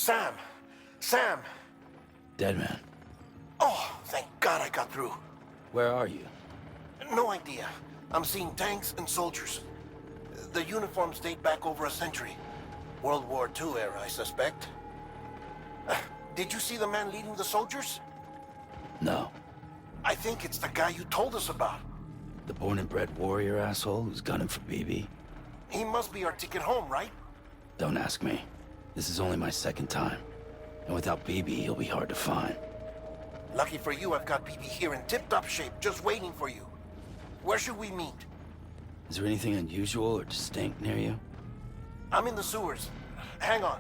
Sam! Sam! Dead man. Oh, thank God I got through. Where are you? No idea. I'm seeing tanks and soldiers. The uniforms date back over a century. World War II era, I suspect. Did you see the man leading the soldiers? No. I think it's the guy you told us about. The born and bred warrior asshole who's gunning for BB? He must be our ticket home, right? Don't ask me. This is only my second time. And without BB, he'll be hard to find. Lucky for you, I've got BB here in tip-top shape, just waiting for you. Where should we meet? Is there anything unusual or distinct near you? I'm in the sewers. Hang on.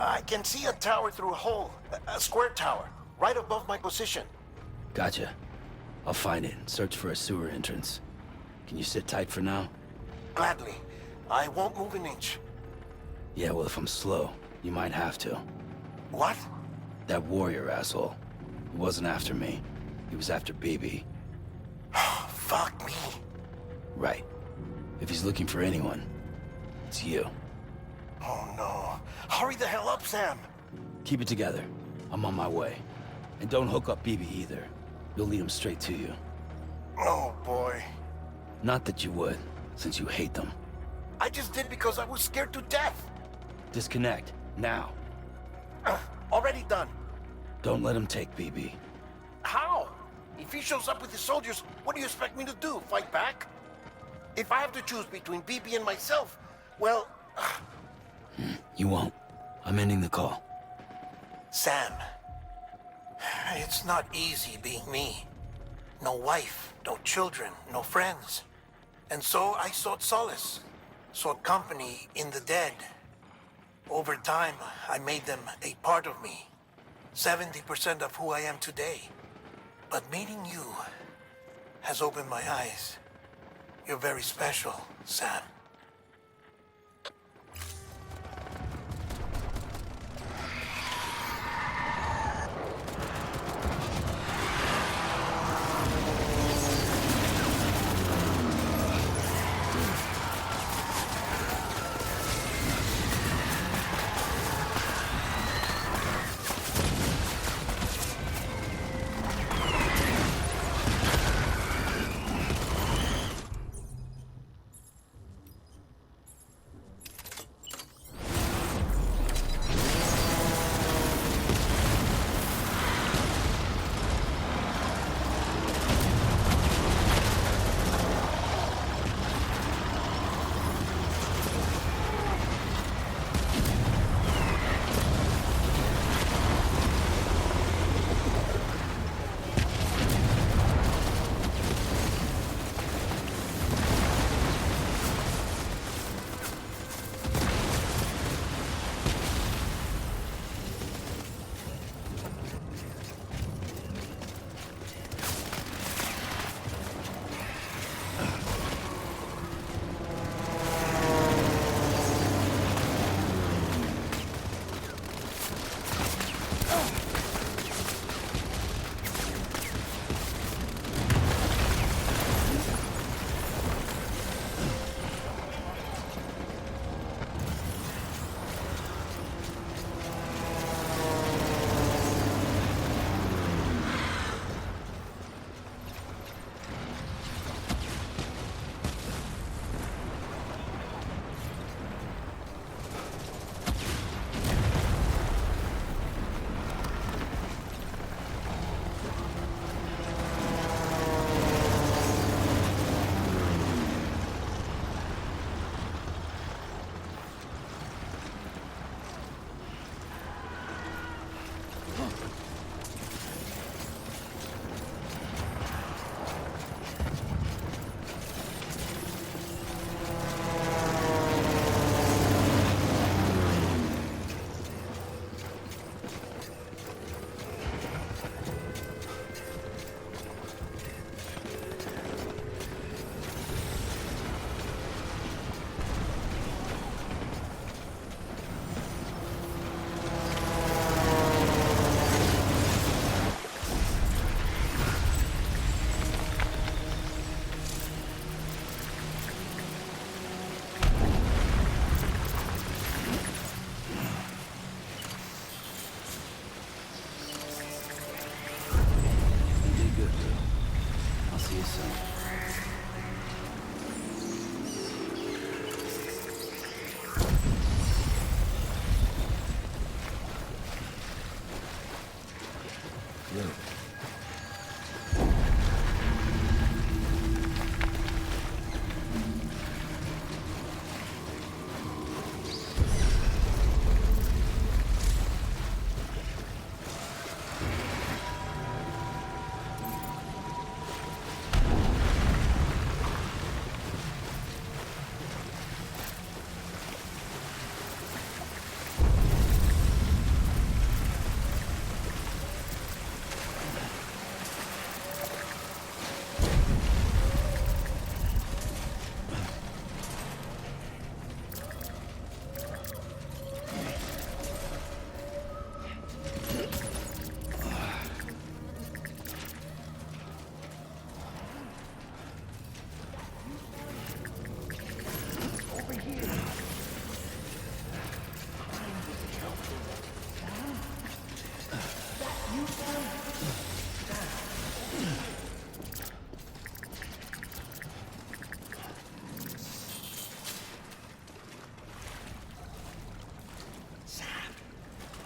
I can see a tower through a hole. A square tower, right above my position. Gotcha. I'll find it and search for a sewer entrance. Can you sit tight for now? Gladly. I won't move an inch. Yeah, well, if I'm slow, you might have to. What? That warrior asshole. He wasn't after me. He was after BB. Fuck me. Right. If he's looking for anyone, it's you. Oh no. Hurry the hell up, Sam. Keep it together. I'm on my way. And don't hook up BB either. You'll lead him straight to you. Oh boy. Not that you would, since you hate them. I just did because I was scared to death. Disconnect, now. Already done. Don't let him take BB. How? If he shows up with his soldiers, what do you expect me to do? Fight back? If I have to choose between BB and myself, well... You won't. I'm ending the call. Sam, it's not easy being me. No wife, no children, no friends. And so I sought solace, sought company in the dead. Over time, I made them a part of me. 70% of who I am today. But meeting you has opened my eyes. You're very special, Sam.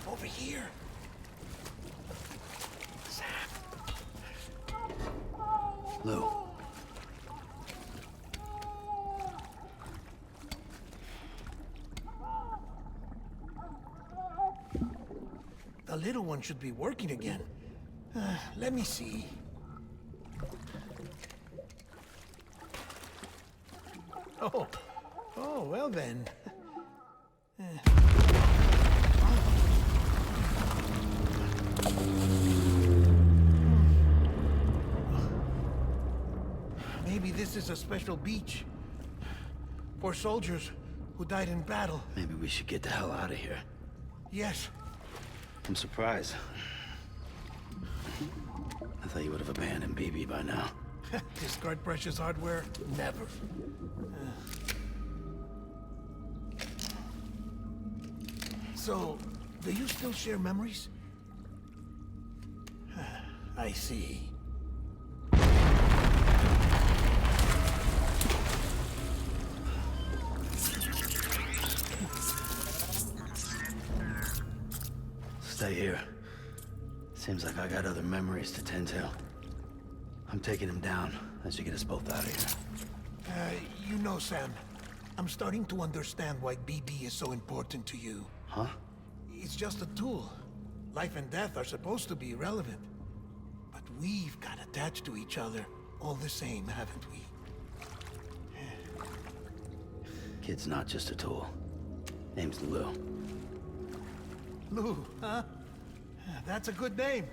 Over here. Sam. Lou. The little one should be working again. Let me see. Oh, well then. Maybe this is a special beach. For soldiers who died in battle. Maybe we should get the hell out of here. Yes. I'm surprised. I thought you would have abandoned BB by now. Discard precious hardware? Never. So, do you still share memories? I see. Stay here. Seems like I got other memories to tend to. I'm taking him down. That should get us both out of here. You know, Sam, I'm starting to understand why BB is so important to you. Huh? It's just a tool. Life and death are supposed to be irrelevant. But we've got attached to each other all the same, haven't we? Kid's not just a tool. Name's Lou. Lou, huh? That's a good name.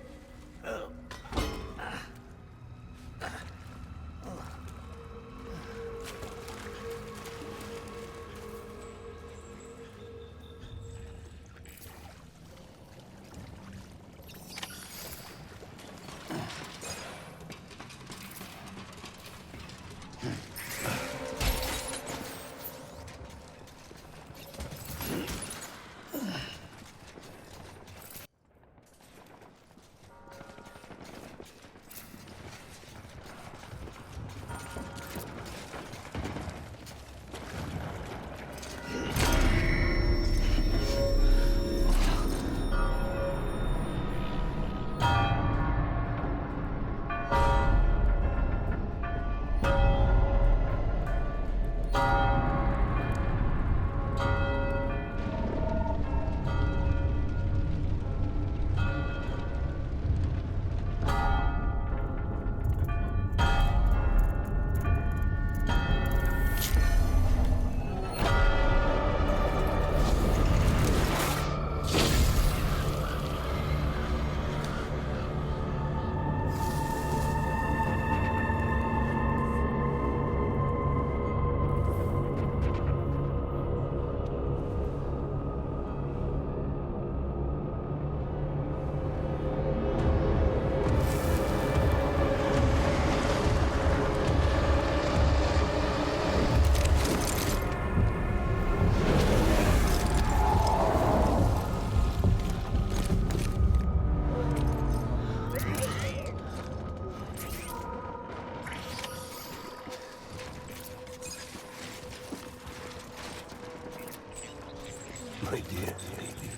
My dear baby.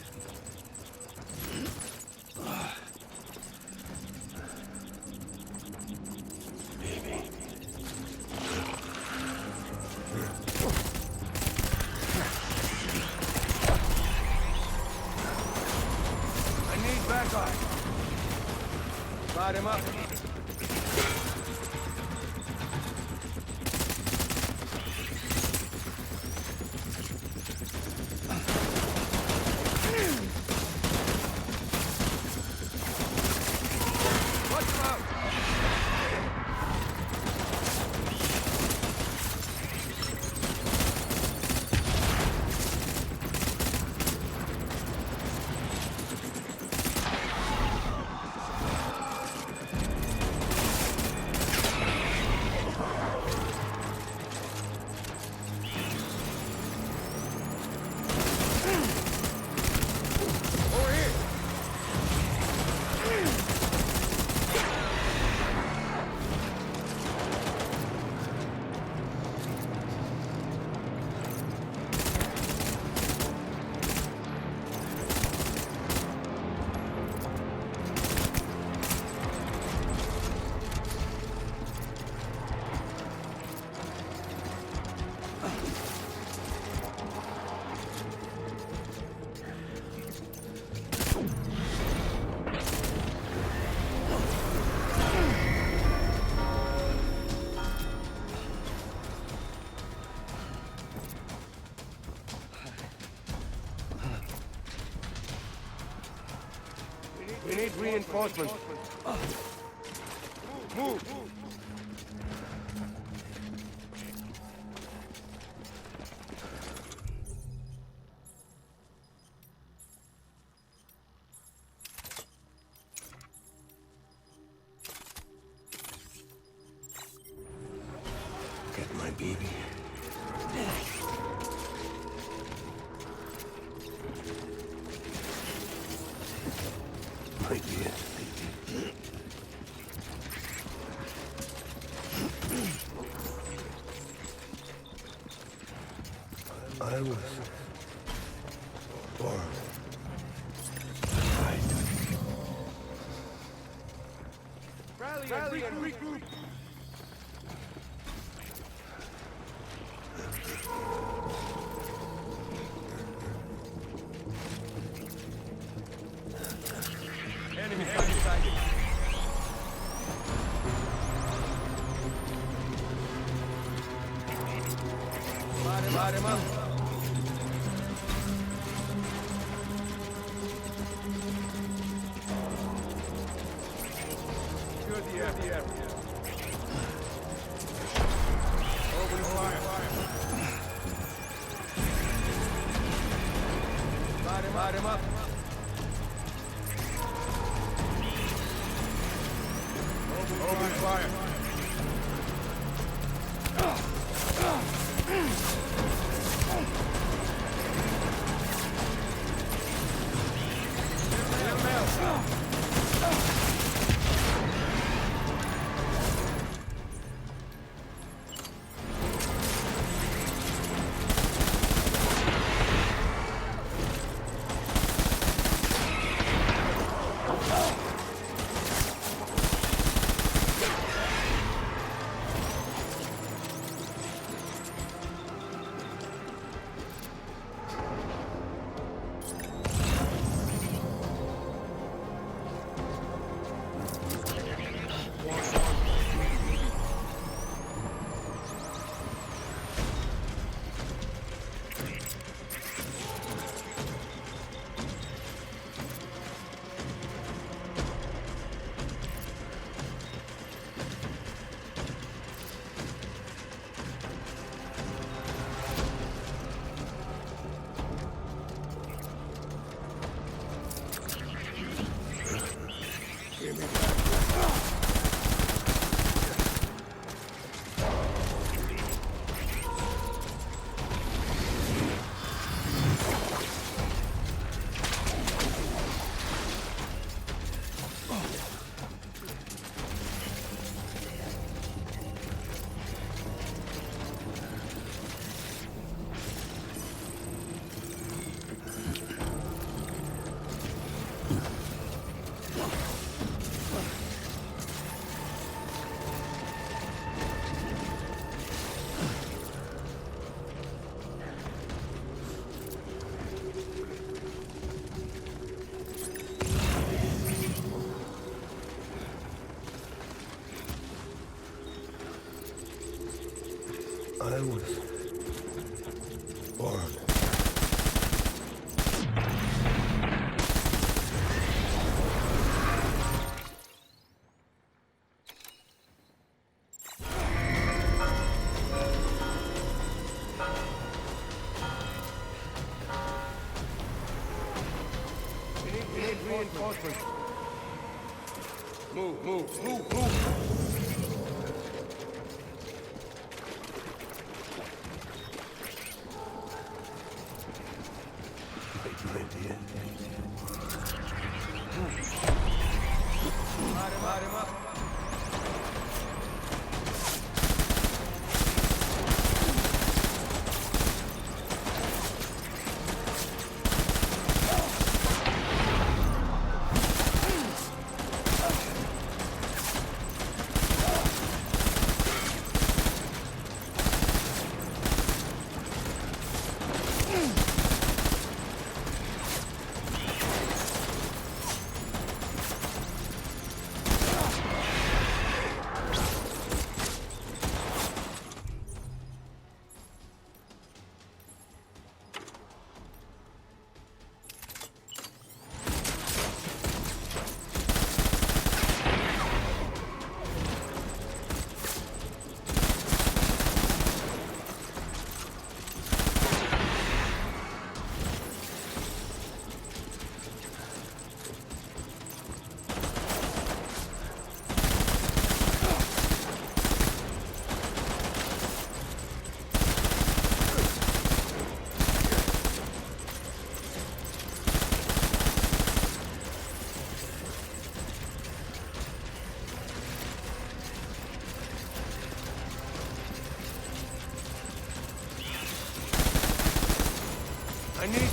Baby. I need backup. Light him up. We need reinforcements. Move! Get my baby. My dear baby. I was born. Rally and regroup. Enemy sighted. Light him up. Secure the area. Open fire. Light him up. Open fire. I was born. We need reinforcements. Move. My dear. Light him up.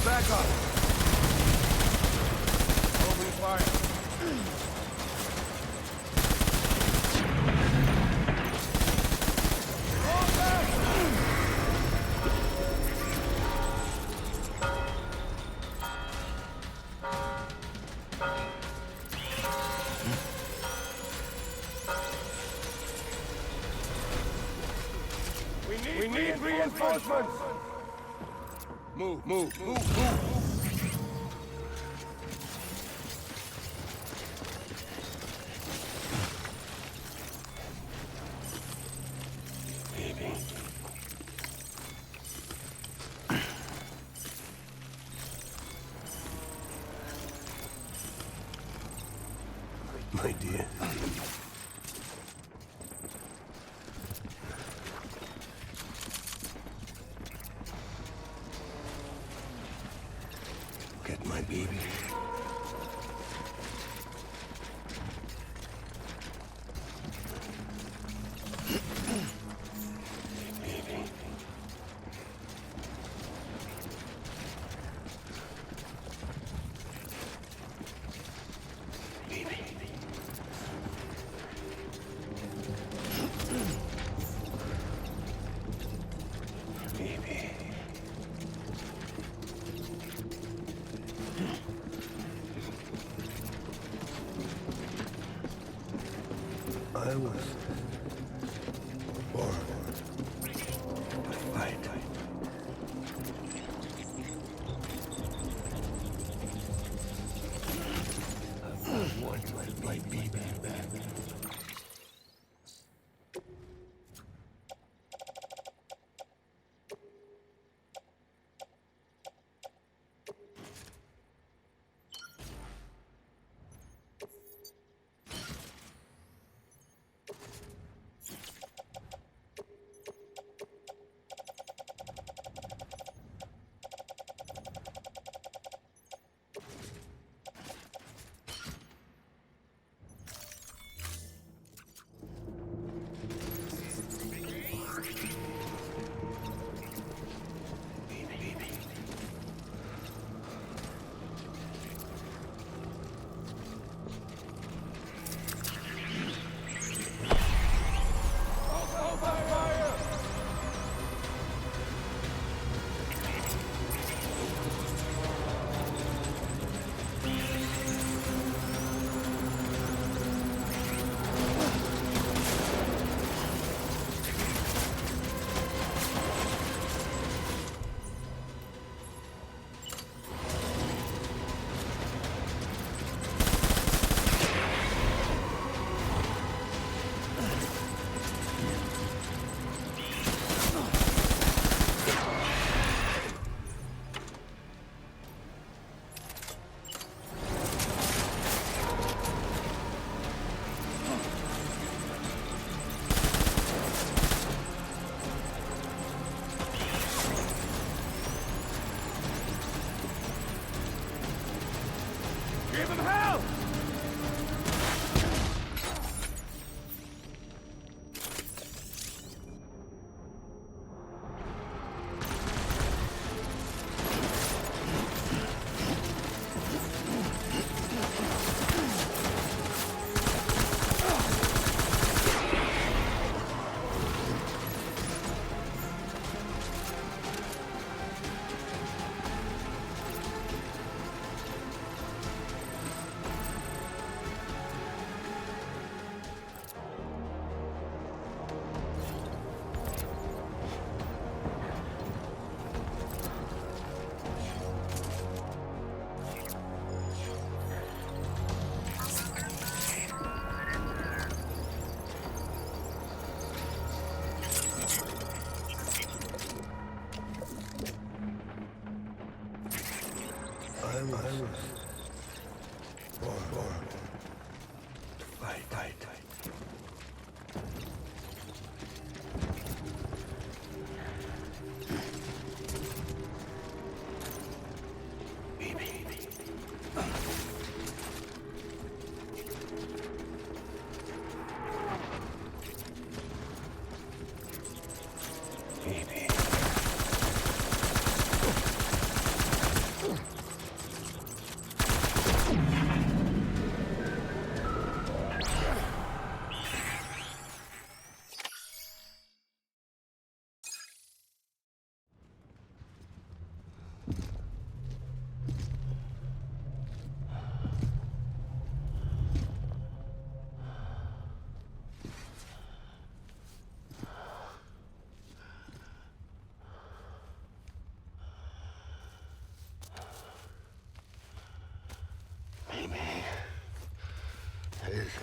Back up. Open fire. We need reinforcements! Move, move, move, move! Baby. My dear. Get my baby. Baby. Baby. Baby. I was born to fight. I want my baby back.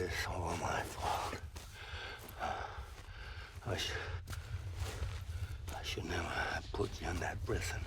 This all my fault. I should never have put you in that prison.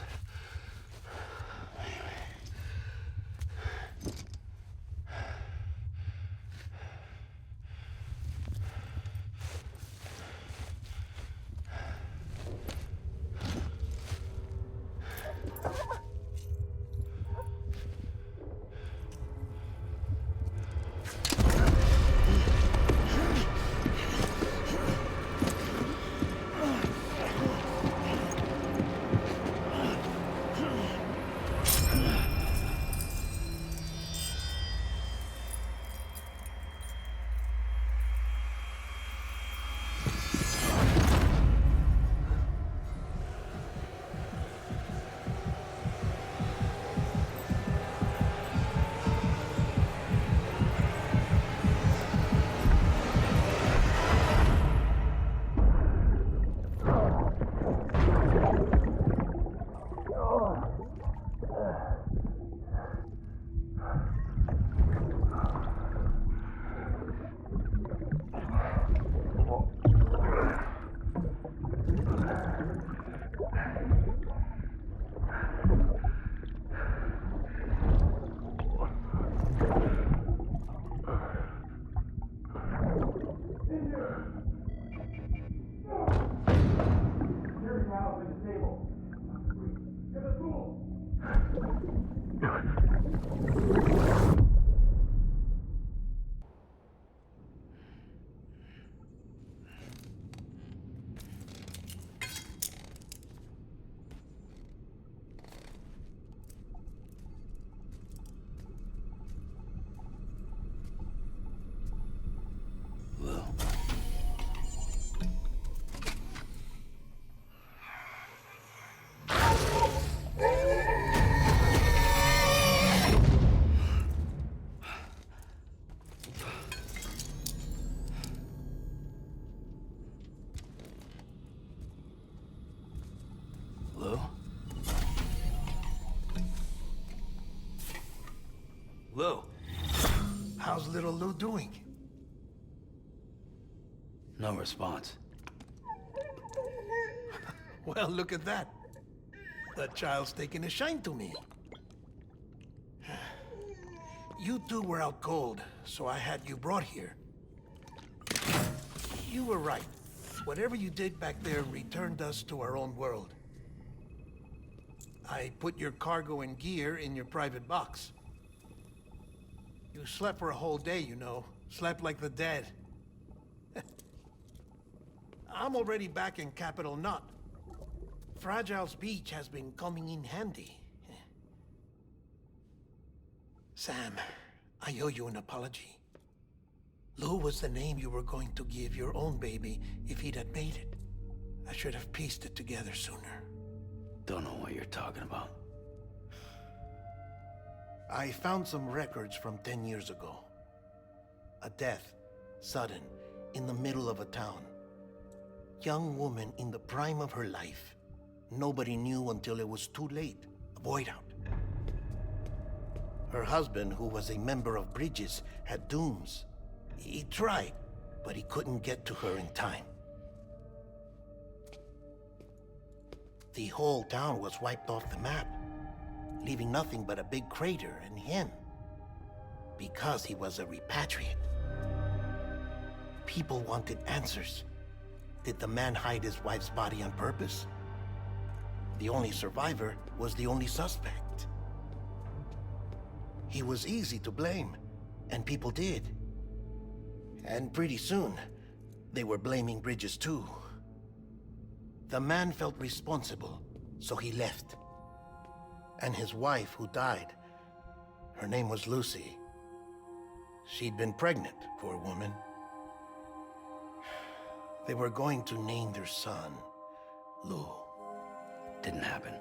Lou, how's little Lou doing? No response. Well, look at that. The child's taking a shine to me. You two were out cold, so I had you brought here. You were right. Whatever you did back there returned us to our own world. I put your cargo and gear in your private box. You slept for a whole day, you know. Slept like the dead. I'm already back in Capital Knot. Fragile's beach has been coming in handy. Sam, I owe you an apology. Lou was the name you were going to give your own baby if he'd had made it. I should have pieced it together sooner. Don't know what you're talking about. I found some records from 10 years ago. A death, sudden, in the middle of a town. Young woman in the prime of her life. Nobody knew until it was too late. A void out. Her husband, who was a member of Bridges, had dooms. He tried, but he couldn't get to her in time. The whole town was wiped off the map, leaving nothing but a big crater and him. Because he was a repatriate. People wanted answers. Did the man hide his wife's body on purpose? The only survivor was the only suspect. He was easy to blame, and people did. And pretty soon, they were blaming Bridges too. The man felt responsible, so he left. And his wife, who died, her name was Lucy. She'd been pregnant, poor woman. They were going to name their son Lou. Didn't happen.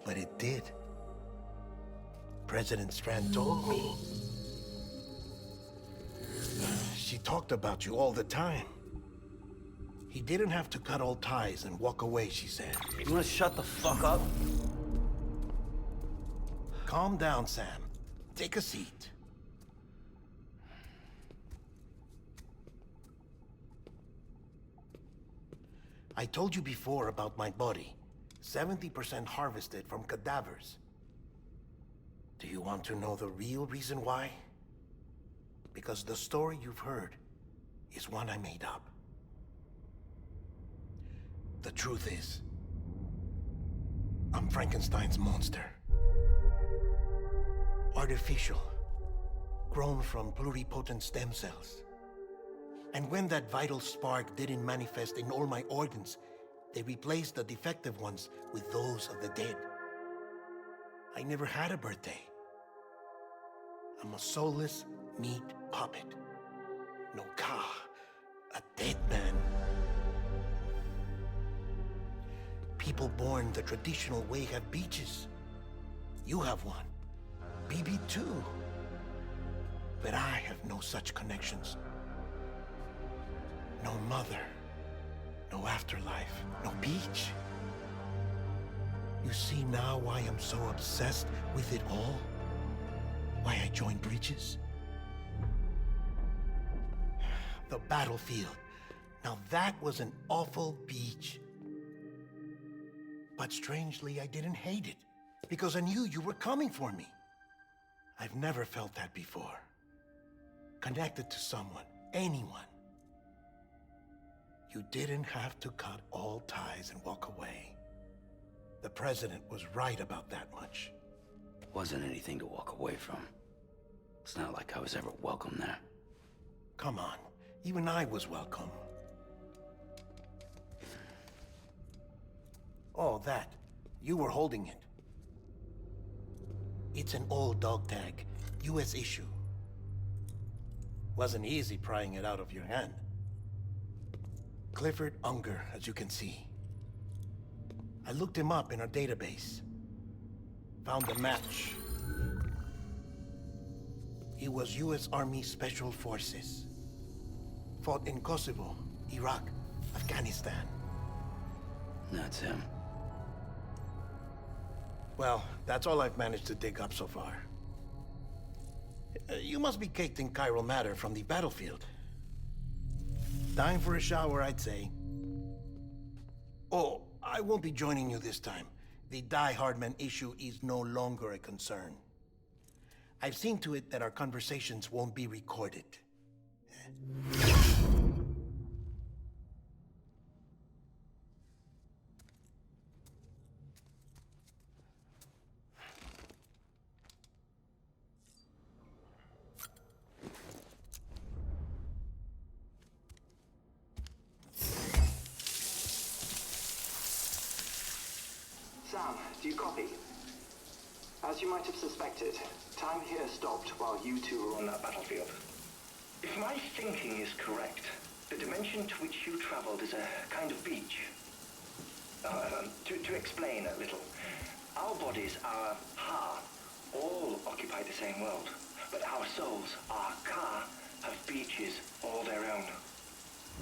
But it did. President Strand told me. She talked about you all the time. He didn't have to cut all ties and walk away, she said. You wanna shut the fuck up? Calm down, Sam. Take a seat. I told you before about my body. 70% harvested from cadavers. Do you want to know the real reason why? Because the story you've heard is one I made up. The truth is, I'm Frankenstein's monster. Artificial, grown from pluripotent stem cells. And when that vital spark didn't manifest in all my organs, they replaced the defective ones with those of the dead. I never had a birthday. I'm a soulless meat puppet. No ka, a dead man. People born the traditional way have beaches. You have one. BB too. But I have no such connections. No mother. No afterlife. No beach. You see now why I'm so obsessed with it all? Why I joined Breaches? The battlefield. Now that was an awful beach. But strangely, I didn't hate it, because I knew you were coming for me. I've never felt that before. Connected to someone, anyone. You didn't have to cut all ties and walk away. The president was right about that much. Wasn't anything to walk away from. It's not like I was ever welcome there. Come on, even I was welcome. Oh, that. You were holding it. It's an old dog tag, US issue. Wasn't easy prying it out of your hand. Clifford Unger, as you can see. I looked him up in our database. Found a match. He was US Army Special Forces. Fought in Kosovo, Iraq, Afghanistan. That's him. Well, that's all I've managed to dig up so far. You must be caked in chiral matter from the battlefield. Time for a shower, I'd say. Oh, I won't be joining you this time. The Die-hardman issue is no longer a concern. I've seen to it that our conversations won't be recorded. Sam, do you copy? As you might have suspected, time here stopped while you two were on that battlefield. If my thinking is correct, the dimension to which you traveled is a kind of beach. To explain a little, our bodies, our ha, all occupy the same world, but our souls, our ka, have beaches all their own.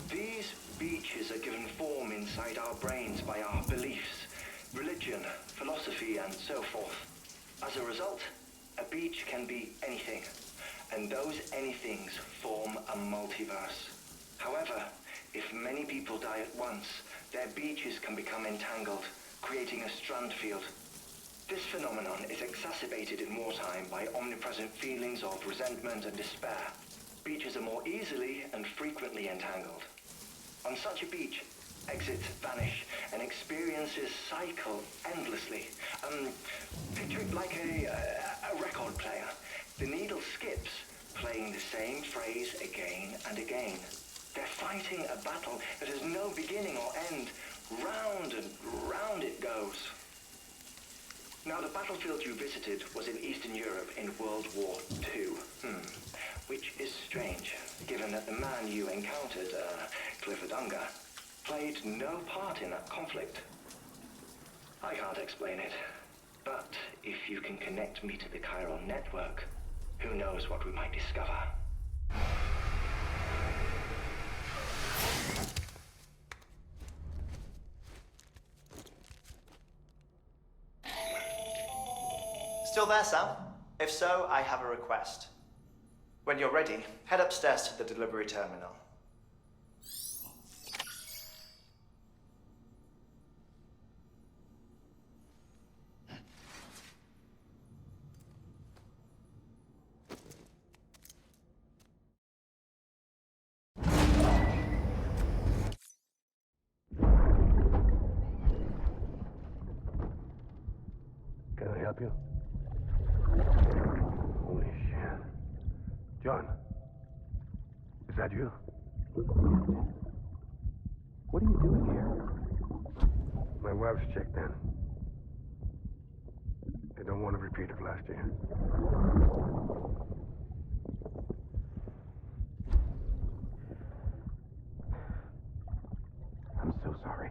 These beaches are given form inside our brains by our beliefs, religion, philosophy, and so forth. As a result, a beach can be anything, and those anythings form a multiverse. However, if many people die at once, their beaches can become entangled, creating a strand field. This phenomenon is exacerbated in wartime by omnipresent feelings of resentment and despair. Beaches are more easily and frequently entangled. On such a beach, exits vanish and experiences cycle endlessly. Picture it like a record player. The needle skips, playing the same phrase again and again. They're fighting a battle that has no beginning or end. Round and round it goes. Now, the battlefield you visited was in Eastern Europe in World War II. Which is strange, given that the man you encountered, Clifford Unger, played no part in that conflict. I can't explain it, but if you can connect me to the chiral network, who knows what we might discover. Still there, Sam? If so, I have a request. When you're ready, head upstairs to the delivery terminal. help you? Holy shit. John. Is that you? What are you doing here? My wife's checked in. They don't want a repeat of last year. I'm so sorry.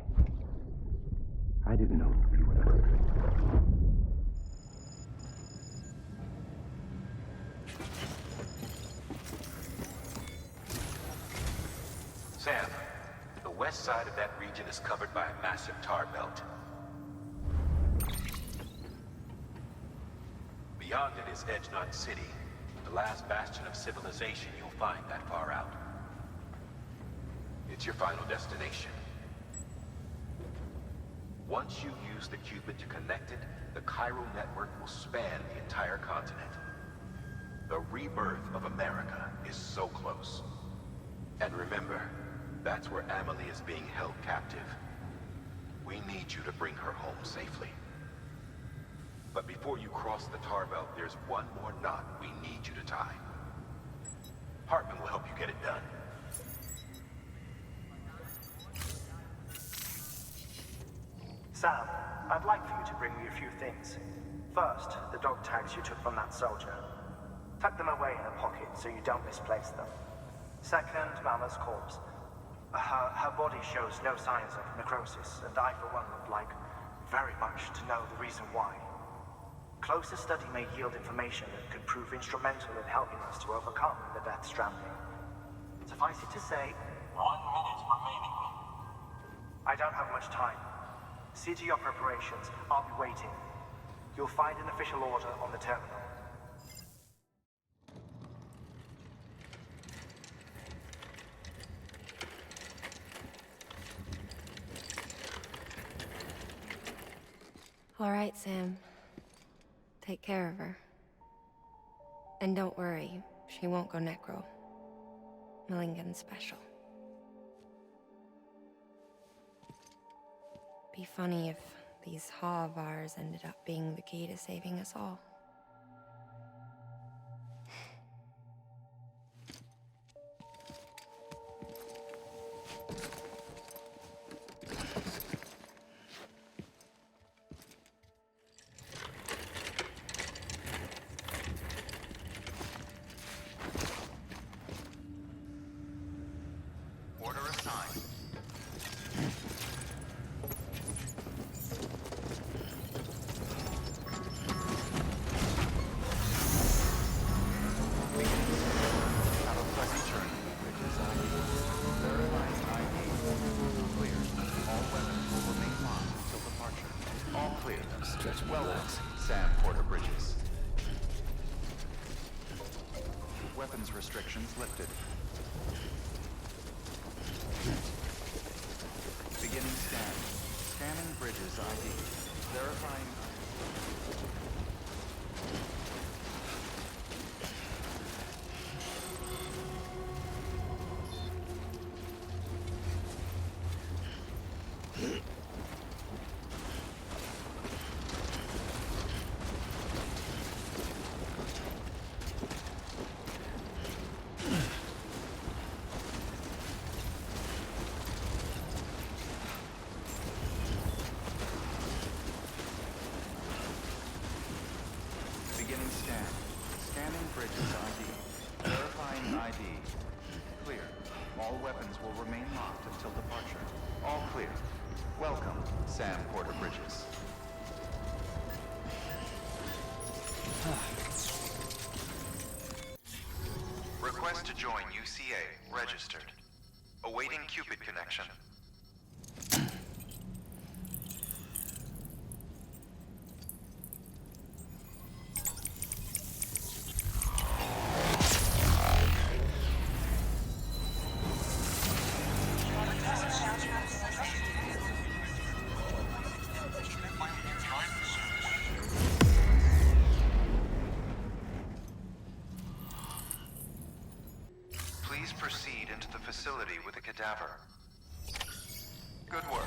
I didn't know you were the murderer. Sam, the west side of that region is covered by a massive tar belt. Beyond it is Edgenut City, the last bastion of civilization you'll find that far out. It's your final destination. Once you use the Cupid to connect it, the chiral network will span the entire continent. The rebirth of America is so close. And remember, that's where Amelie is being held captive. We need you to bring her home safely. But before you cross the tar belt, there's one more knot we need you to tie. Heartman will help you get it done. Sam, I'd like for you to bring me a few things. First, the dog tags you took from that soldier. Tuck them away in a pocket so you don't misplace them. Second, Mama's corpse. Her body shows no signs of necrosis, and I, for one, would like very much to know the reason why. Closer study may yield information that could prove instrumental in helping us to overcome the Death Stranding. Suffice it to say, 1 minute remaining. I don't have much time. See to your preparations. I'll be waiting. You'll find an official order on the terminal. All right, Sam. Take care of her. And don't worry, she won't go necro. Millington's special. Be funny if these Ha of ours ended up being the key to saving us all. Order assigned. Have a pleasant journey. Bridges ID. Verifying ID. Clear. All weapons will remain locked until departure. All clear. Stretch my Well, legs. Sam Porter Bridges. Weapons restrictions lifted. Beginning scan. Scanning Bridges ID. Verifying Beginning scan. Scanning Bridges ID. Verifying ID. Clear. All weapons will remain locked until departure. All clear. Welcome, Sam Porter Bridges. Request to join UCA. Registered. Awaiting Cupid connection. Please proceed into the facility with a cadaver. Good work.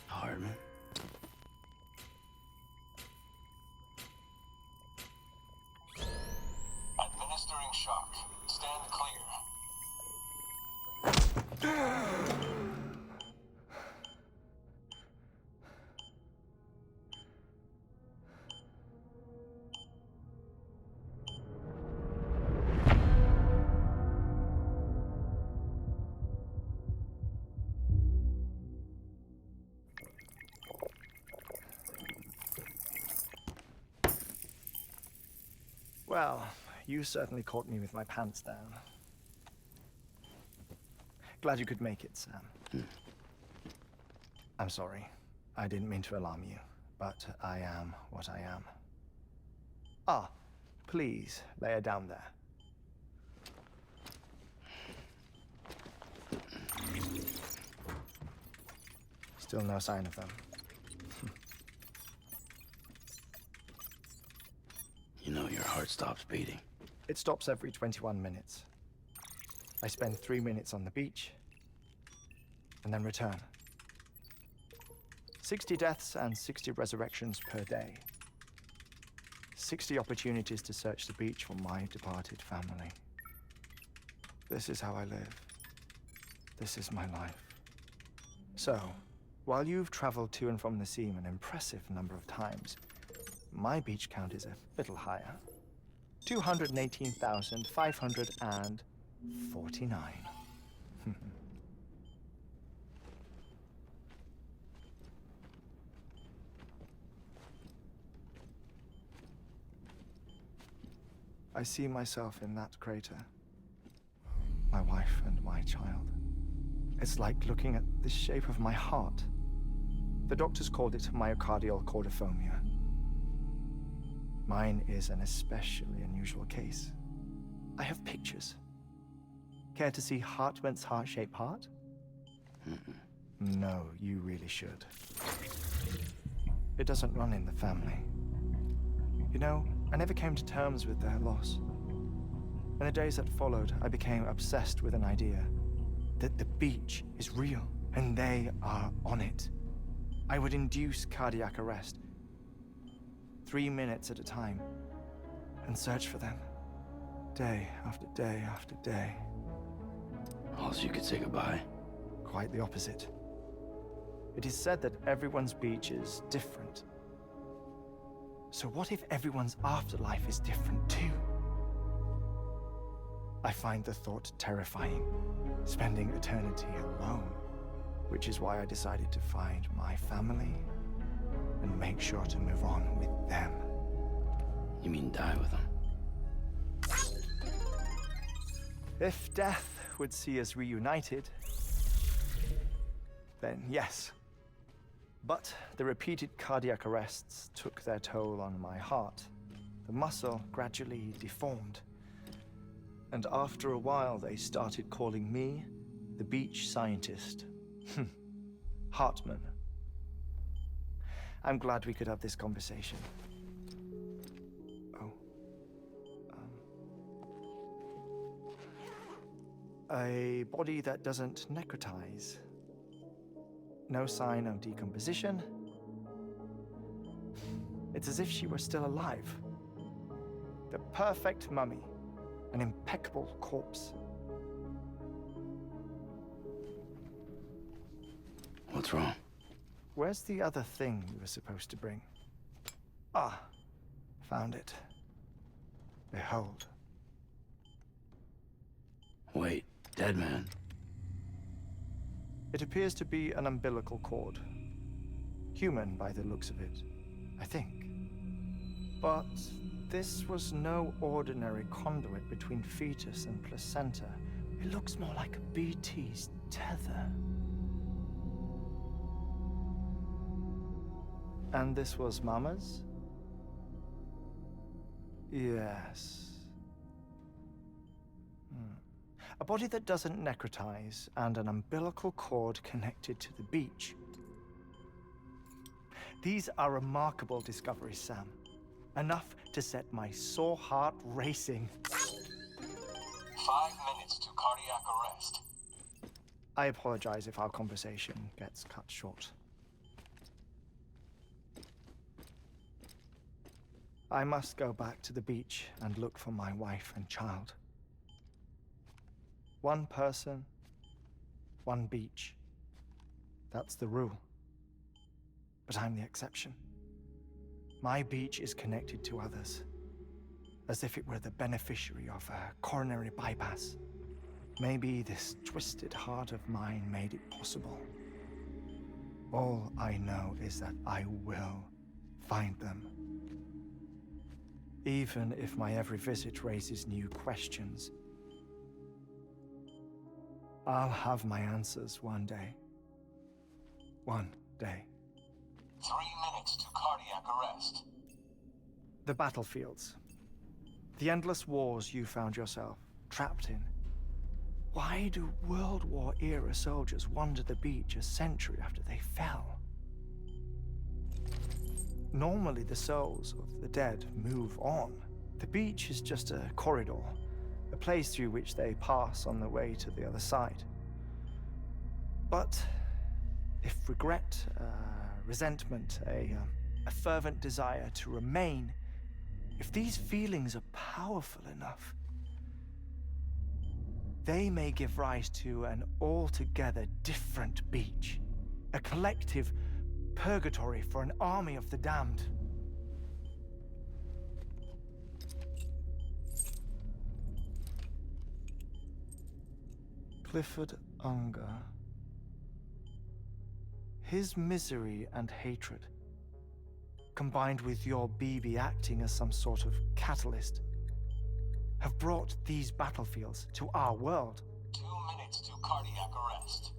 Heartman? Administering shock. Stand clear. Well, you certainly caught me with my pants down. Glad you could make it, Sam. I'm sorry. I didn't mean to alarm you, but I am what I am. Ah, please lay her down there. Still no sign of them. You know your heart stops beating. It stops every 21 minutes. I spend 3 minutes on the beach, and then return. 60 deaths and 60 resurrections per day. 60 opportunities to search the beach for my departed family. This is how I live. This is my life. So, while you've traveled to and from the sea an impressive number of times, my beach count is a little higher. 218,549. I see myself in that crater. My wife and my child. It's like looking at the shape of my heart. The doctors called it myocardial cordiphomia. Mine is an especially unusual case. I have pictures. Care to see Heartman's heart-shaped heart? No, you really should. It doesn't run in the family. You know, I never came to terms with their loss. In the days that followed, I became obsessed with an idea that the beach is real, and they are on it. I would induce cardiac arrest, 3 minutes at a time, and search for them, day after day after day. Also, you could say goodbye. Quite the opposite. It is said that everyone's beach is different. So what if everyone's afterlife is different too? I find the thought terrifying, spending eternity alone, which is why I decided to find my family and make sure to move on with them. You mean die with them? If death would see us reunited, then yes. But the repeated cardiac arrests took their toll on my heart. The muscle gradually deformed. And after a while, they started calling me the beach scientist. Heartman. I'm glad we could have this conversation. Oh. A body that doesn't necrotize. No sign of decomposition. It's as if she were still alive. The perfect mummy. An impeccable corpse. What's wrong? Where's the other thing you were supposed to bring? Ah, found it. Behold. Wait, dead man? It appears to be an umbilical cord. Human by the looks of it, I think. But this was no ordinary conduit between fetus and placenta. It looks more like a BT's tether. And this was Mama's? Yes. A body that doesn't necrotize, and an umbilical cord connected to the beach. These are remarkable discoveries, Sam. Enough to set my sore heart racing. 5 minutes to cardiac arrest. I apologize if our conversation gets cut short. I must go back to the beach and look for my wife and child. One person, one beach. That's the rule. But I'm the exception. My beach is connected to others, as if it were the beneficiary of a coronary bypass. Maybe this twisted heart of mine made it possible. All I know is that I will find them. Even if my every visit raises new questions. I'll have my answers one day. One day. 3 minutes to cardiac arrest. The battlefields. The endless wars you found yourself trapped in. Why do World War-era soldiers wander the beach a century after they fell? Normally, the souls of the dead move on. The beach is just a corridor, a place through which they pass on the way to the other side. But if regret, resentment, a fervent desire to remain, if these feelings are powerful enough, they may give rise to an altogether different beach, a collective purgatory for an army of the damned. Clifford Unger. His misery and hatred, combined with your BB acting as some sort of catalyst, have brought these battlefields to our world. 2 minutes to cardiac arrest.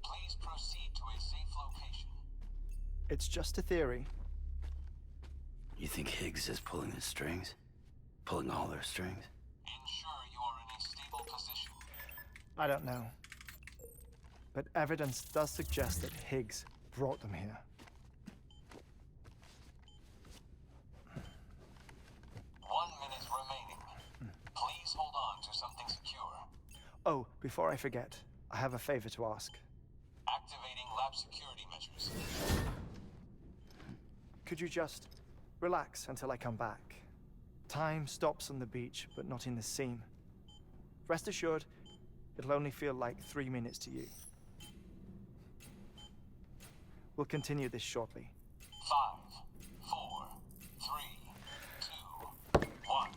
Please proceed to a safe location. It's just a theory. You think Higgs is pulling the strings? Pulling all their strings? Ensure you are in a stable position. I don't know. But evidence does suggest that Higgs brought them here. 1 minute remaining. Please hold on to something secure. Oh, before I forget, I have a favor to ask. Activating lab security measures. Could you just relax until I come back? Time stops on the beach, but not in the scene. Rest assured, it'll only feel like 3 minutes to you. We'll continue this shortly. 5, 4, 3, 2, 1.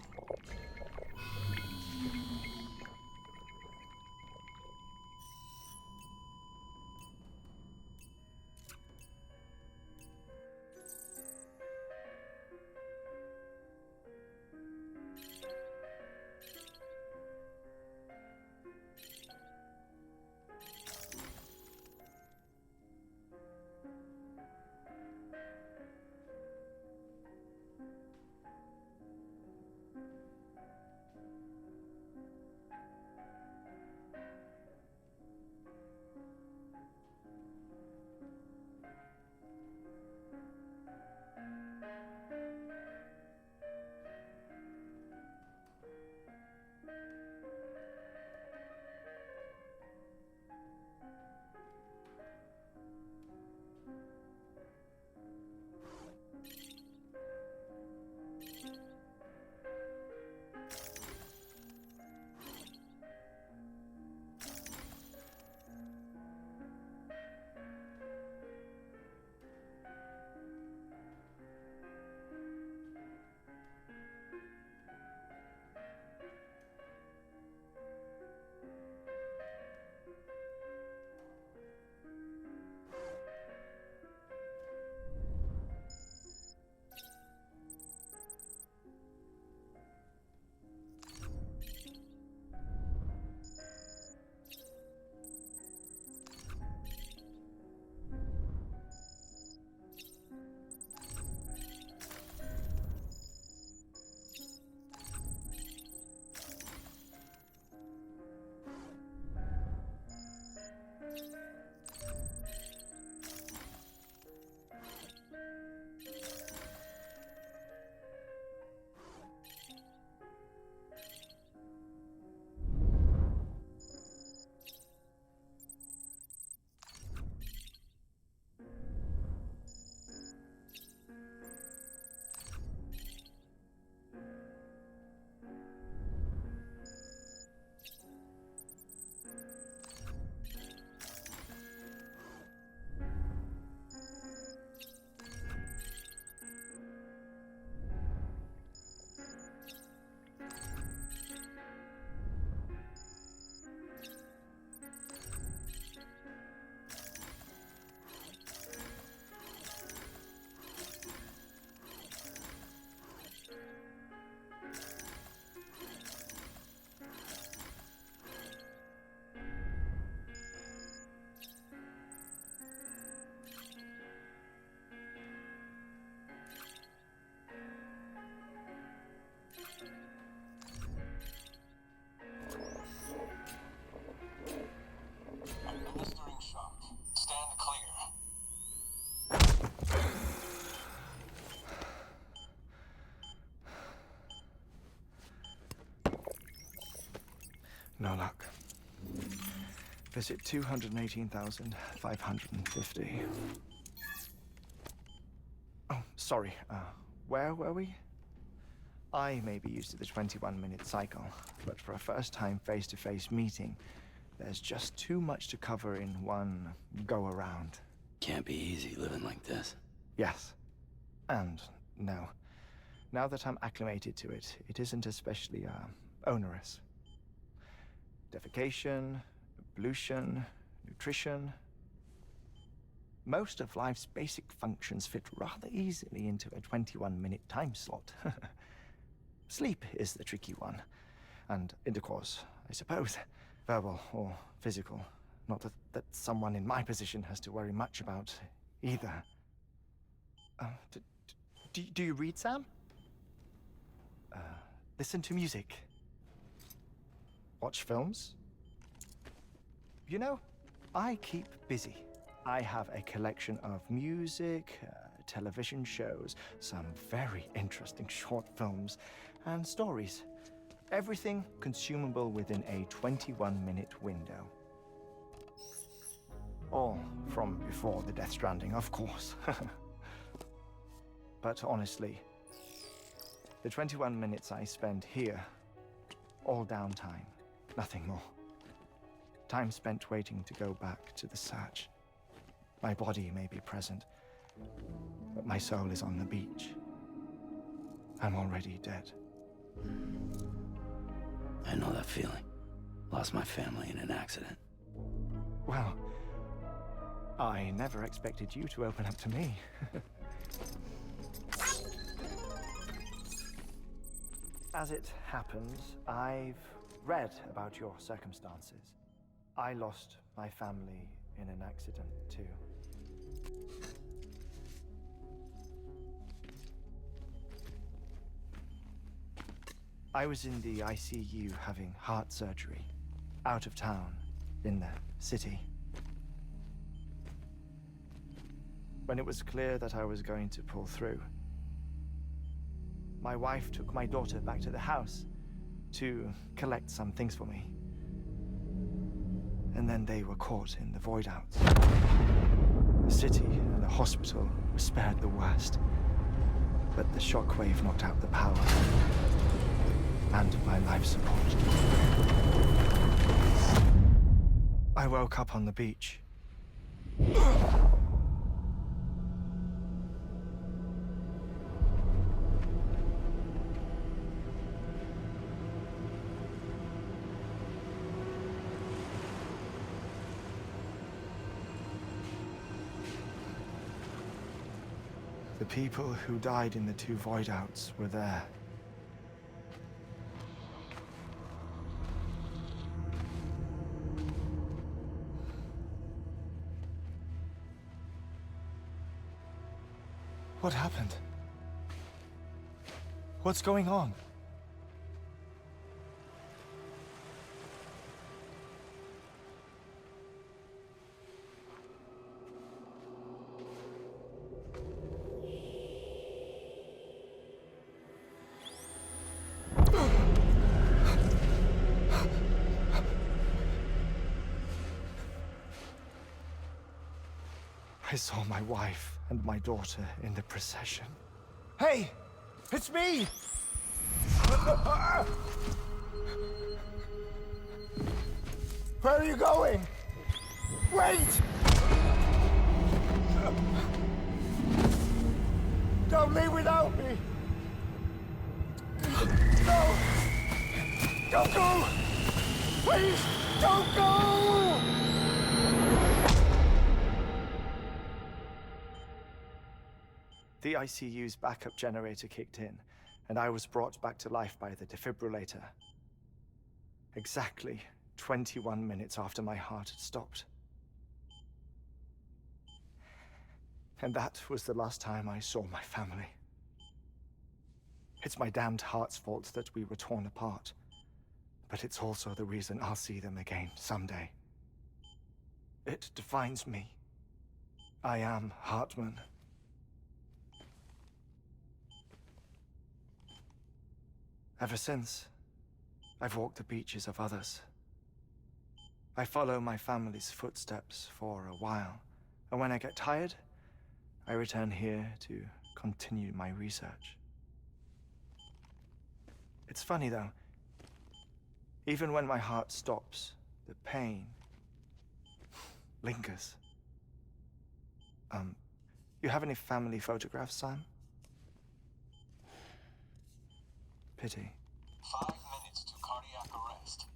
Visit 218,550. Oh, sorry. Where were we? I may be used to the 21-minute cycle, but for a first-time face-to-face meeting, there's just too much to cover in one go-around. Can't be easy living like this. Yes. And no. Now that I'm acclimated to it, it isn't especially, onerous. Defecation, pollution, nutrition. Most of life's basic functions fit rather easily into a 21-minute time slot. Sleep is the tricky one. And intercourse, I suppose. Verbal or physical. Not that someone in my position has to worry much about either. Do you read, Sam? Listen to music. Watch films? You know, I keep busy. I have a collection of music, television shows, some very interesting short films, and stories. Everything consumable within a 21-minute window. All from before the Death Stranding, of course. But honestly, the 21 minutes I spend here, all downtime, nothing more. Time spent waiting to go back to the search. My body may be present, but my soul is on the beach. I'm already dead. I know that feeling. Lost my family in an accident. Well, I never expected you to open up to me. As it happens, I've read about your circumstances. I lost my family in an accident, too. I was in the ICU having heart surgery, out of town, in the city. When it was clear that I was going to pull through, my wife took my daughter back to the house to collect some things for me. And then they were caught in the void outs. The city and the hospital were spared the worst, but the shockwave knocked out the power and my life support. I woke up on the beach. The people who died in the two void outs were there. What happened? What's going on? I saw my wife and my daughter in the procession. Hey! It's me! Where are you going? Wait! Don't leave without me! No! Don't go! Please, don't go! The ICU's backup generator kicked in, and I was brought back to life by the defibrillator. Exactly 21 minutes after my heart had stopped. And that was the last time I saw my family. It's my damned heart's fault that we were torn apart, but it's also the reason I'll see them again someday. It defines me. I am Heartman. Ever since, I've walked the beaches of others. I follow my family's footsteps for a while, and when I get tired, I return here to continue my research. It's funny though. Even when my heart stops, the pain lingers. You have any family photographs, Sam? Pity. 5 minutes to cardiac arrest.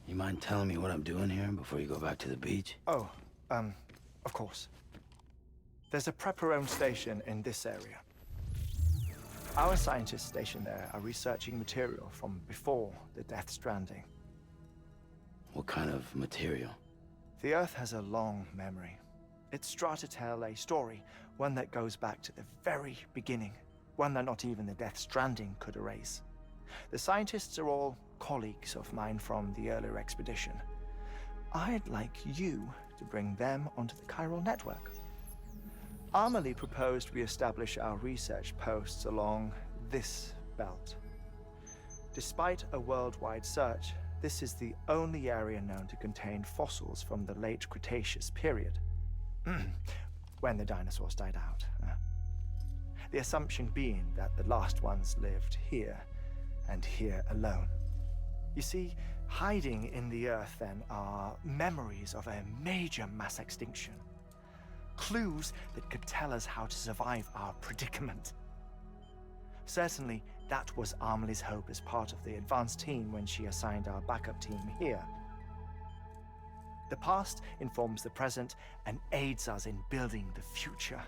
You mind telling me what I'm doing here before you go back to the beach? Oh, of course. There's a prepper-owned station in this area. Our scientists stationed there are researching material from before the Death Stranding. What kind of material? The Earth has a long memory. It's trying to tell a story, one that goes back to the very beginning, one that not even the Death Stranding could erase. The scientists are all colleagues of mine from the earlier expedition. I'd like you to bring them onto the chiral network. Amelie proposed we establish our research posts along this belt. Despite a worldwide search, this is the only area known to contain fossils from the late Cretaceous period. When the dinosaurs died out. The assumption being that the last ones lived here, and here alone. You see, hiding in the Earth then are memories of a major mass extinction. Clues that could tell us how to survive our predicament. Certainly, that was Amelie's hope as part of the advanced team when she assigned our backup team here. The past informs the present and aids us in building the future.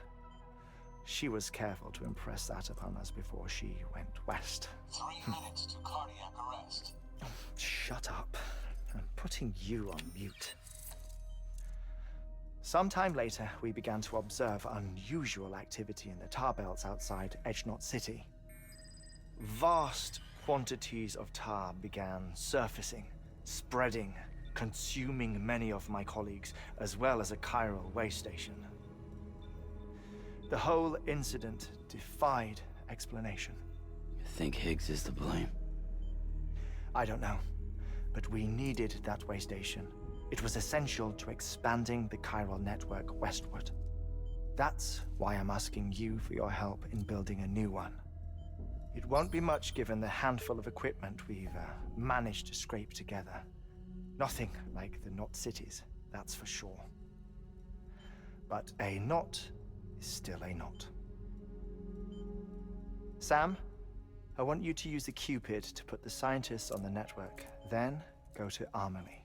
She was careful to impress that upon us before she went west. 3 minutes to cardiac arrest. Oh, shut up. I'm putting you on mute. Sometime later, we began to observe unusual activity in the tar belts outside Edgenot City. Vast quantities of tar began surfacing, spreading, consuming many of my colleagues, as well as a chiral way station. The whole incident defied explanation. You think Higgs is to blame? I don't know, but we needed that way station. It was essential to expanding the chiral network westward. That's why I'm asking you for your help in building a new one. It won't be much given the handful of equipment we've managed to scrape together. Nothing like the knot cities, that's for sure. But a knot is still a knot. Sam, I want you to use the Cupid to put the scientists on the network, then go to Amelie.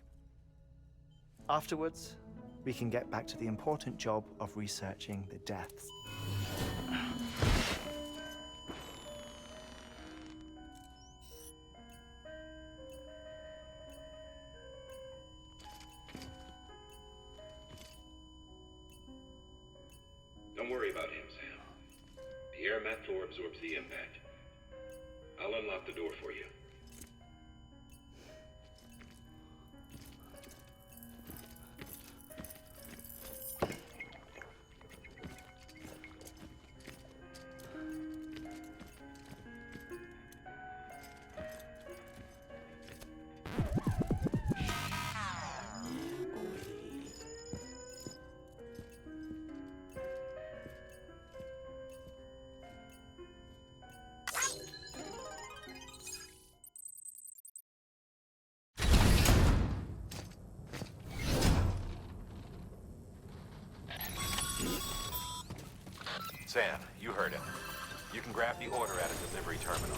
Afterwards, we can get back to the important job of researching the deaths. Don't worry about him, Sam. The air mat floor absorbs the impact. I'll unlock the door for you. Sam, you heard him. You can grab the order at a delivery terminal.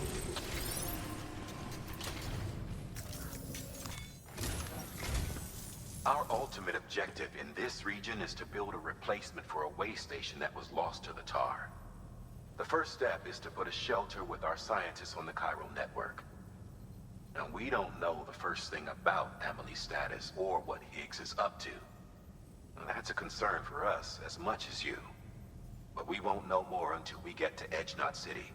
Our ultimate objective in this region is to build a replacement for a way station that was lost to the tar. The first step is to put a shelter with our scientists on the chiral network. Now, we don't know the first thing about Amelie's status or what Higgs is up to. Now, that's a concern for us as much as you. But we won't know more until we get to Edgenot City.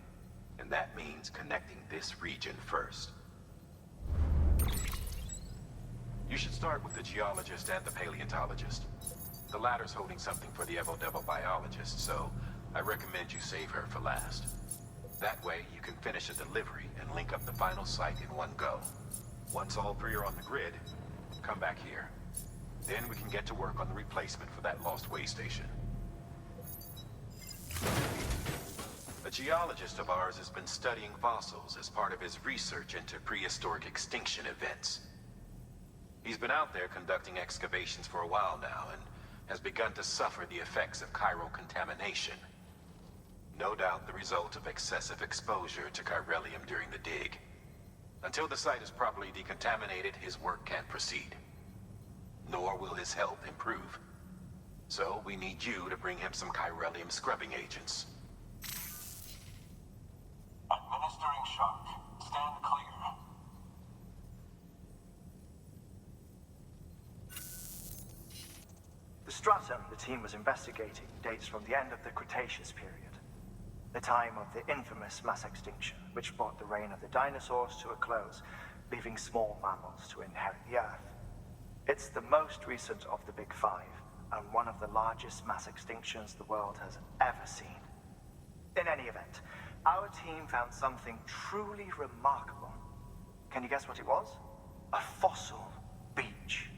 And that means connecting this region first. You should start with the geologist and the paleontologist. The latter's holding something for the Evo-Devo biologist, so I recommend you save her for last. That way, you can finish a delivery and link up the final site in one go. Once all three are on the grid, Come back here. Then we can get to work on the replacement for that lost way station. A geologist of ours has been studying fossils as part of his research into prehistoric extinction events. He's been out there conducting excavations for a while now and has begun to suffer the effects of chiral contamination. No doubt the result of excessive exposure to chiralium during the dig. Until the site is properly decontaminated, his work can't proceed. Nor will his health improve. So we need you to bring him some chiralium scrubbing agents. Administering shock. Stand clear. The stratum the team was investigating dates from the end of the Cretaceous period, the time of the infamous mass extinction, which brought the reign of the dinosaurs to a close, leaving small mammals to inherit the Earth. It's the most recent of the Big Five, and one of the largest mass extinctions the world has ever seen. In any event, our team found something truly remarkable. Can you guess what it was? A fossil beach.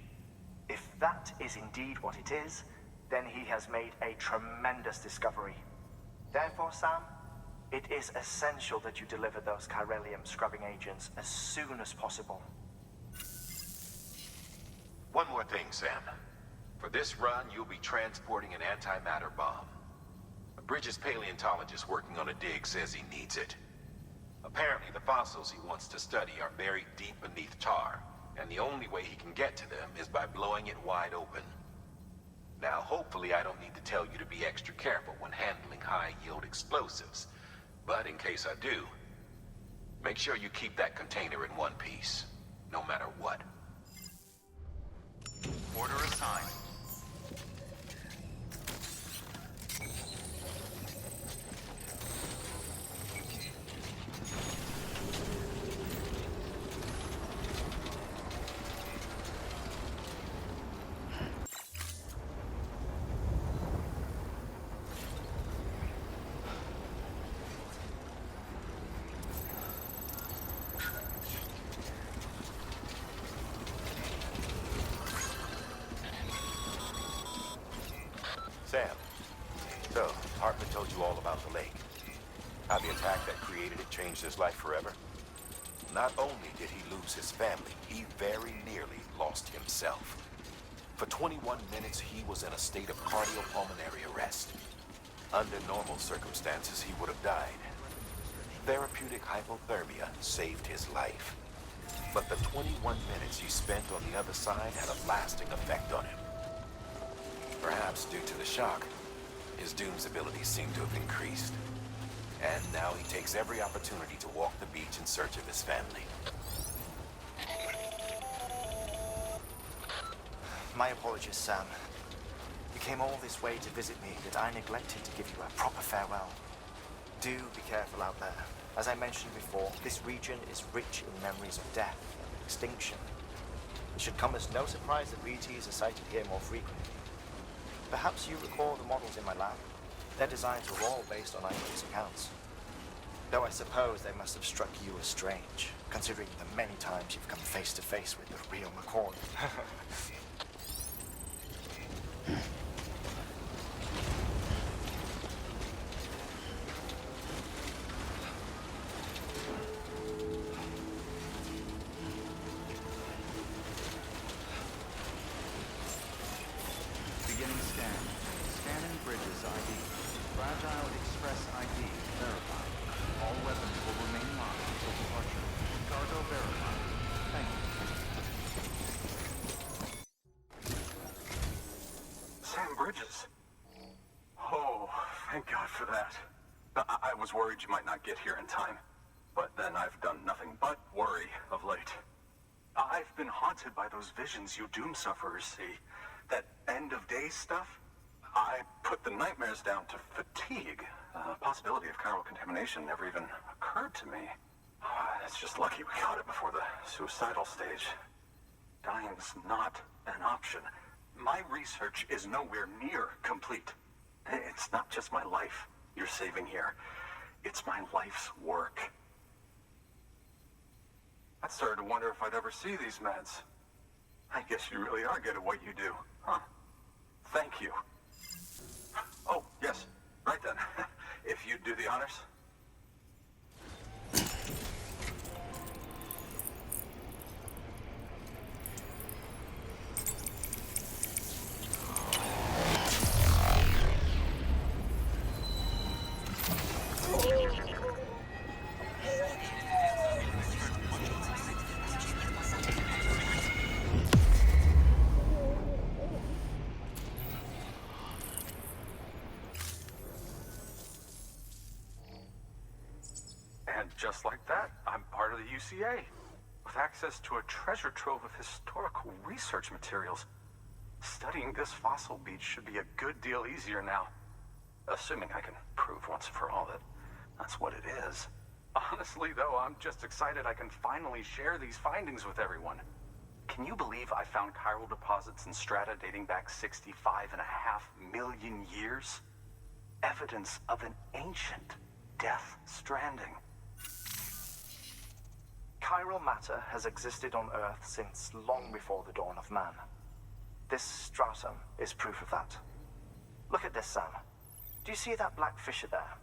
If that is indeed what it is, then he has made a tremendous discovery. Therefore, Sam, it is essential that you deliver those chiralium scrubbing agents as soon as possible. One more thing, Sam. For this run, you'll be transporting an antimatter bomb. A Bridges paleontologist working on a dig says he needs it. Apparently, the fossils he wants to study are buried deep beneath tar, and the only way he can get to them is by blowing it wide open. Now, hopefully I don't need to tell you to be extra careful when handling high-yield explosives, but in case I do, make sure you keep that container in one piece, no matter what. Order assigned. Sam, so Heartman told you all about the lake. How the attack that created it changed his life forever. Not only did he lose his family, he very nearly lost himself. For 21 minutes, he was in a state of cardiopulmonary arrest. Under normal circumstances, he would have died. Therapeutic hypothermia saved his life. But the 21 minutes he spent on the other side had a lasting effect on him. Perhaps due to the shock, his Doom's abilities seem to have increased. And now he takes every opportunity to walk the beach in search of his family. My apologies, Sam. You came all this way to visit me, yet I neglected to give you a proper farewell. Do be careful out there. As I mentioned before, this region is rich in memories of death and extinction. It should come as no surprise that BTs are sighted here more frequently. Perhaps you recall the models in my lab. Their designs were all based on eyewitness accounts. Though I suppose they must have struck you as strange, considering the many times you've come face to face with the real McCoy. Beginning scan. Scanning Bridges ID. Fragile Express ID verified. All weapons will remain locked until departure. Cargo verified. Thank you. Sam Bridges. Oh, thank God for that. I was worried you might not get here in time. But then I've done nothing but worry of late. I've been haunted by those visions you Doom sufferers see. That end-of-day stuff. I put the nightmares down to fatigue. The possibility of chiral contamination never even occurred to me. It's just lucky we got it before the suicidal stage. Dying's not an option. My research is nowhere near complete. It's not just my life you're saving here. It's my life's work. I started to wonder if I'd ever see these meds. I I guess you really are good at what you do, huh? Thank you. Oh, yes. Right then. If you'd do the honors. And just like that, I'm part of the UCA, with access to a treasure trove of historical research materials. Studying this fossil beach should be a good deal easier now. Assuming I can prove once and for all that that's what it is. Honestly, though, I'm just excited I can finally share these findings with everyone. Can you believe I found chiral deposits in strata dating back 65.5 million years? Evidence of an ancient death stranding. Chiral matter has existed on Earth since long before the dawn of man. This stratum is proof of that. Look at this, Sam. Do you see that black fissure there?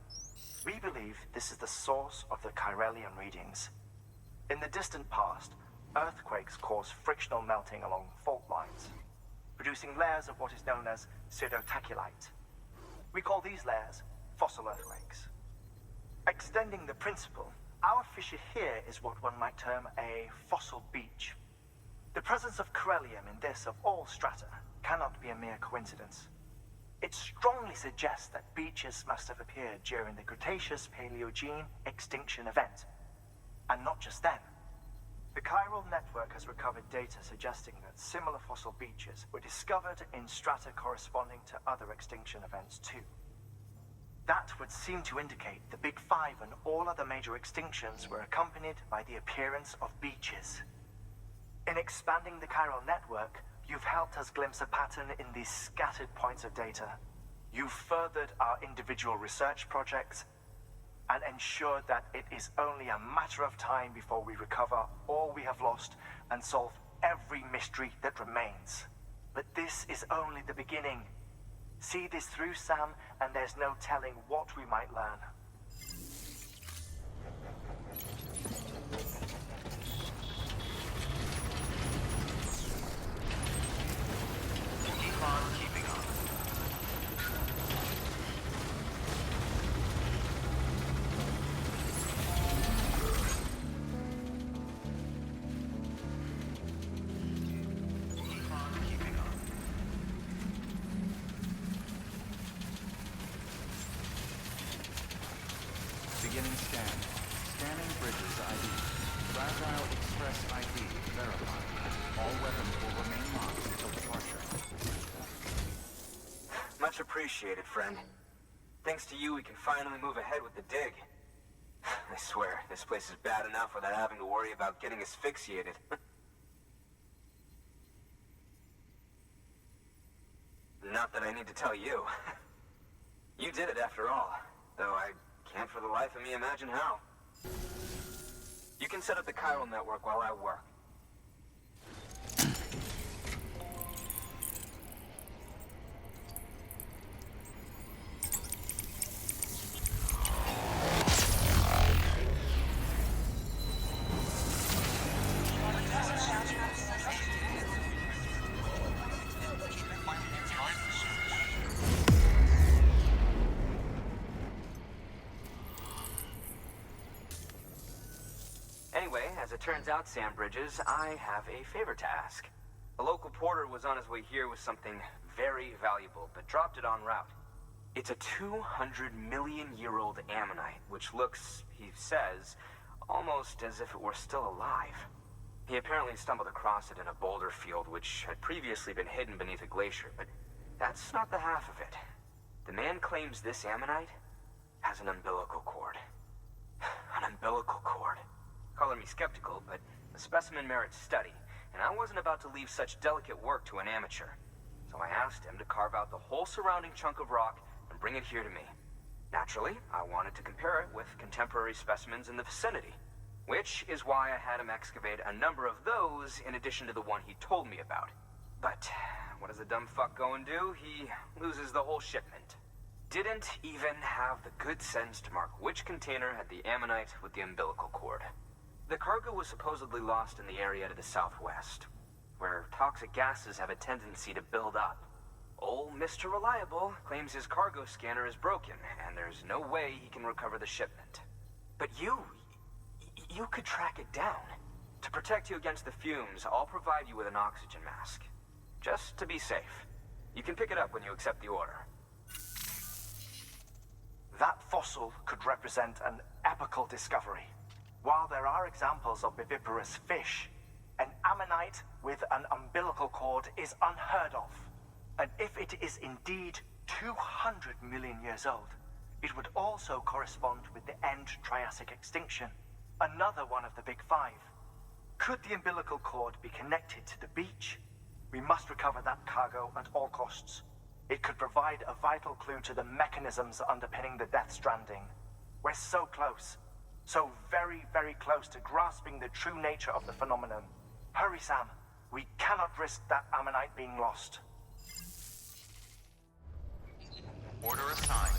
We believe this is the source of the Chiralian readings. In the distant past, earthquakes caused frictional melting along fault lines, producing layers of what is known as pseudotaculite. We call these layers fossil earthquakes. Extending the principle, our fissure here is what one might term a fossil beach. The presence of corellium in this of all strata cannot be a mere coincidence. It strongly suggests that beaches must have appeared during the Cretaceous-Paleogene extinction event. And not just then. The chiral network has recovered data suggesting that similar fossil beaches were discovered in strata corresponding to other extinction events too. That would seem to indicate the Big Five and all other major extinctions were accompanied by the appearance of beaches. In expanding the chiral network, you've helped us glimpse a pattern in these scattered points of data. You've furthered our individual research projects and ensured that it is only a matter of time before we recover all we have lost and solve every mystery that remains. But this is only the beginning. See this through, Sam, and there's no telling what we might learn. Keep on keeping on. Keep on keeping on. Beginning scan. Scanning bridges ID. Fragile Express ID verified. All weapons will remain locked until departure. Much appreciated, friend. Thanks to you, we can finally move ahead with the dig. I swear, this place is bad enough without having to worry about getting asphyxiated. Not that I need to tell you. You did it after all, though I can't for the life of me imagine how. You can set up the chiral network while I work. Anyway, as it turns out, Sam Bridges, I have a favor to ask. A local porter was on his way here with something very valuable, but dropped it en route. It's a 200-million-year-old ammonite, which looks, he says, almost as if it were still alive. He apparently stumbled across it in a boulder field, which had previously been hidden beneath a glacier, but that's not the half of it. The man claims this ammonite has an umbilical cord. An umbilical cord. Color me skeptical, but the specimen merits study, and I wasn't about to leave such delicate work to an amateur. So I asked him to carve out the whole surrounding chunk of rock and bring it here to me. Naturally, I wanted to compare it with contemporary specimens in the vicinity. which is why I had him excavate a number of those in addition to the one he told me about. But what does the dumb fuck go and do? He loses the whole shipment. Didn't even have the good sense to mark which container had the ammonite with the umbilical cord. The cargo was supposedly lost in the area to the southwest, where toxic gases have a tendency to build up. Old Mr. Reliable claims his cargo scanner is broken, and there's no way he can recover the shipment. But you could track it down. To protect you against the fumes, I'll provide you with an oxygen mask. Just to be safe. You can pick it up when you accept the order. That fossil could represent an epical discovery. While there are examples of viviparous fish, an ammonite with an umbilical cord is unheard of. And if it is indeed 200 million years old, it would also correspond with the end Triassic extinction, another one of the Big Five. Could the umbilical cord be connected to the beach? We must recover that cargo at all costs. It could provide a vital clue to the mechanisms underpinning the Death Stranding. We're so close. So very, very close to grasping the true nature of the phenomenon. Hurry, Sam. We cannot risk that ammonite being lost. Order assigned.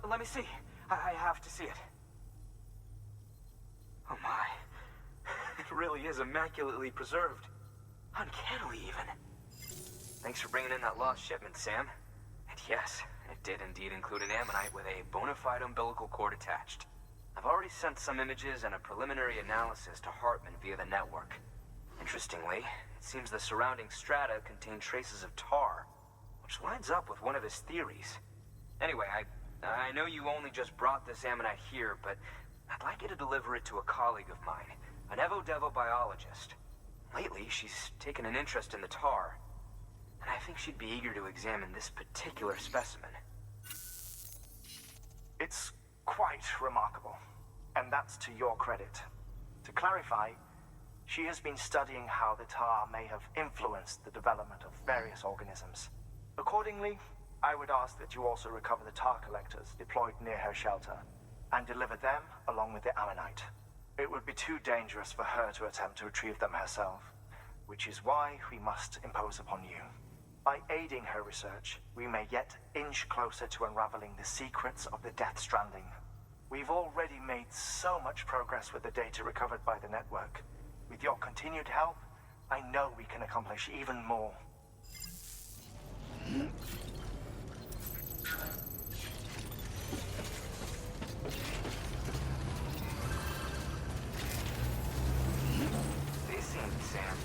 Let me see. I have to see it. Oh my. It really is immaculately preserved. Uncannily, even. Thanks for bringing in that lost shipment, Sam. And yes, it did indeed include an ammonite with a bona fide umbilical cord attached. I've already sent some images and a preliminary analysis to Heartman via the network. Interestingly, it seems the surrounding strata contain traces of tar, which lines up with one of his theories. Anyway, I know you only just brought this ammonite here, but I'd like you to deliver it to a colleague of mine, an Evo Devo biologist. Lately, she's taken an interest in the tar, and I think she'd be eager to examine this particular specimen. It's quite remarkable, and that's to your credit. To clarify, she has been studying how the tar may have influenced the development of various organisms. Accordingly, I would ask that you also recover the tar collectors deployed near her shelter, and deliver them along with the ammonite. It would be too dangerous for her to attempt to retrieve them herself, which is why we must impose upon you. By aiding her research, we may yet inch closer to unraveling the secrets of the Death Stranding. We've already made so much progress with the data recovered by the network. With your continued help, I know we can accomplish even more. They seem Sam.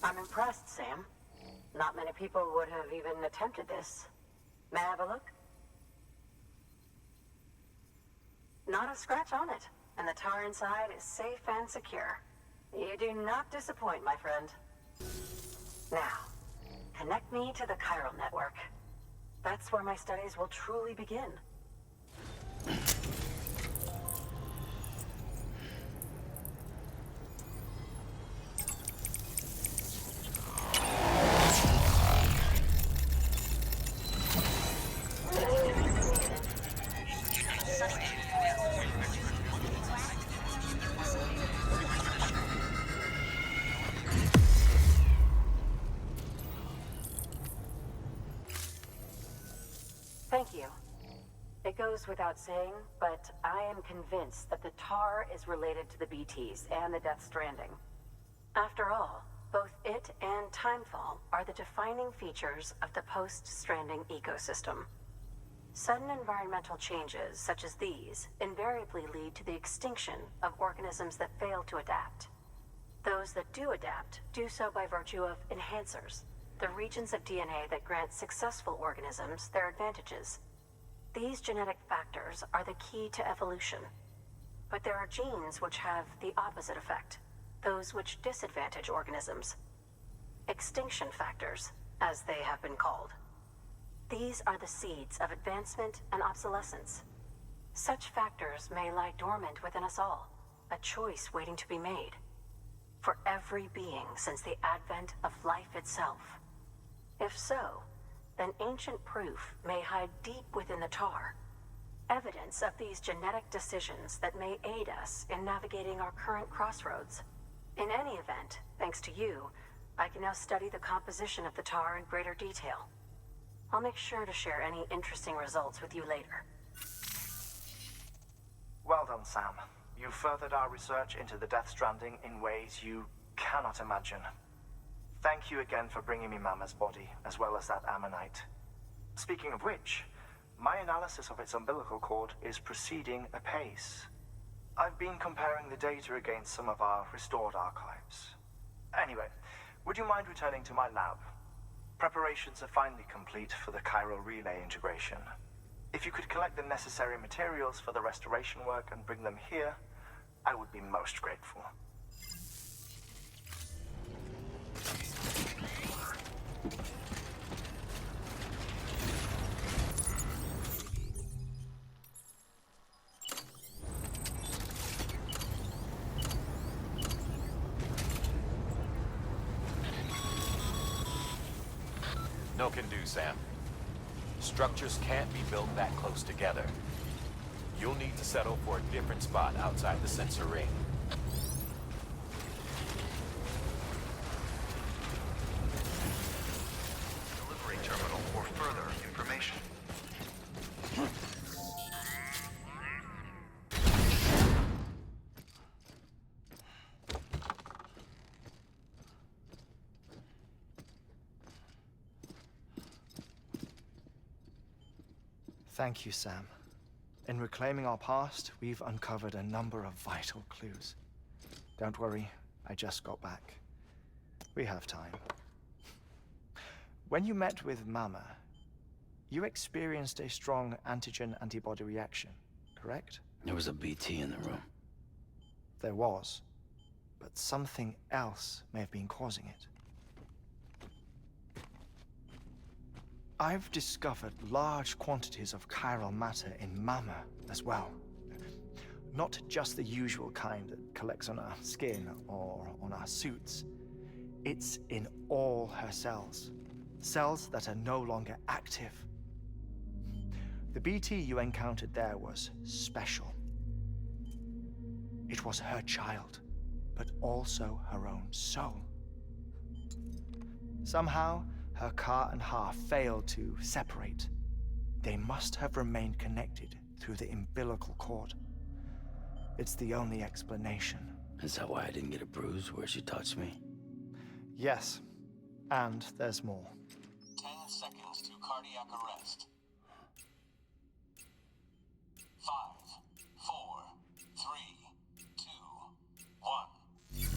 I'm impressed, Sam. Not many people would have even attempted this. May I have a look? Not a scratch on it, and the tar inside is safe and secure. You do not disappoint, my friend. Now, connect me to the chiral network. That's where my studies will truly begin. Thank you. It goes without saying, but I am convinced that the tar is related to the BTs and the Death Stranding. After all, both it and Timefall are the defining features of the post-Stranding ecosystem. Sudden environmental changes such as these invariably lead to the extinction of organisms that fail to adapt. Those that do adapt do so by virtue of enhancers, the regions of DNA that grant successful organisms their advantages. These genetic factors are the key to evolution. But there are genes which have the opposite effect, those which disadvantage organisms. Extinction factors, as they have been called. These are the seeds of advancement and obsolescence. Such factors may lie dormant within us all, a choice waiting to be made. For every being since the advent of life itself. If so, then ancient proof may hide deep within the tar. Evidence of these genetic decisions that may aid us in navigating our current crossroads. In any event, Thanks to you, I can now study the composition of the tar in greater detail. I'll make sure to share any interesting results with you later. Well done, Sam. You furthered our research into the Death Stranding in ways you cannot imagine. Thank you again for bringing me Mama's body, as well as that ammonite. Speaking of which, my analysis of its umbilical cord is proceeding apace. I've been comparing the data against some of our restored archives. Anyway, would you mind returning to my lab? Preparations are finally complete for the chiral relay integration. If you could collect the necessary materials for the restoration work and bring them here, I would be most grateful. No can do, Sam. Structures can't be built that close together. You'll need to settle for a different spot outside the sensor ring. Delivery terminal for further information. Thank you, Sam. In reclaiming our past, we've uncovered a number of vital clues. Don't worry, I just got back. We have time. When you met with Mama, you experienced a strong antigen-antibody reaction, correct? There was a BT in the room. There was, but something else may have been causing it. I've discovered large quantities of chiral matter in Mama as well. Not just the usual kind that collects on our skin or on our suits. It's in all her cells. Cells that are no longer active. The BT you encountered there was special. It was her child, but also her own soul. Somehow, her car and half failed to separate. They must have remained connected through the umbilical cord. It's the only explanation. Is that why I didn't get a bruise where she touched me? Yes, and there's more. 10 seconds to cardiac arrest. 5, 4, 3, 2, 1.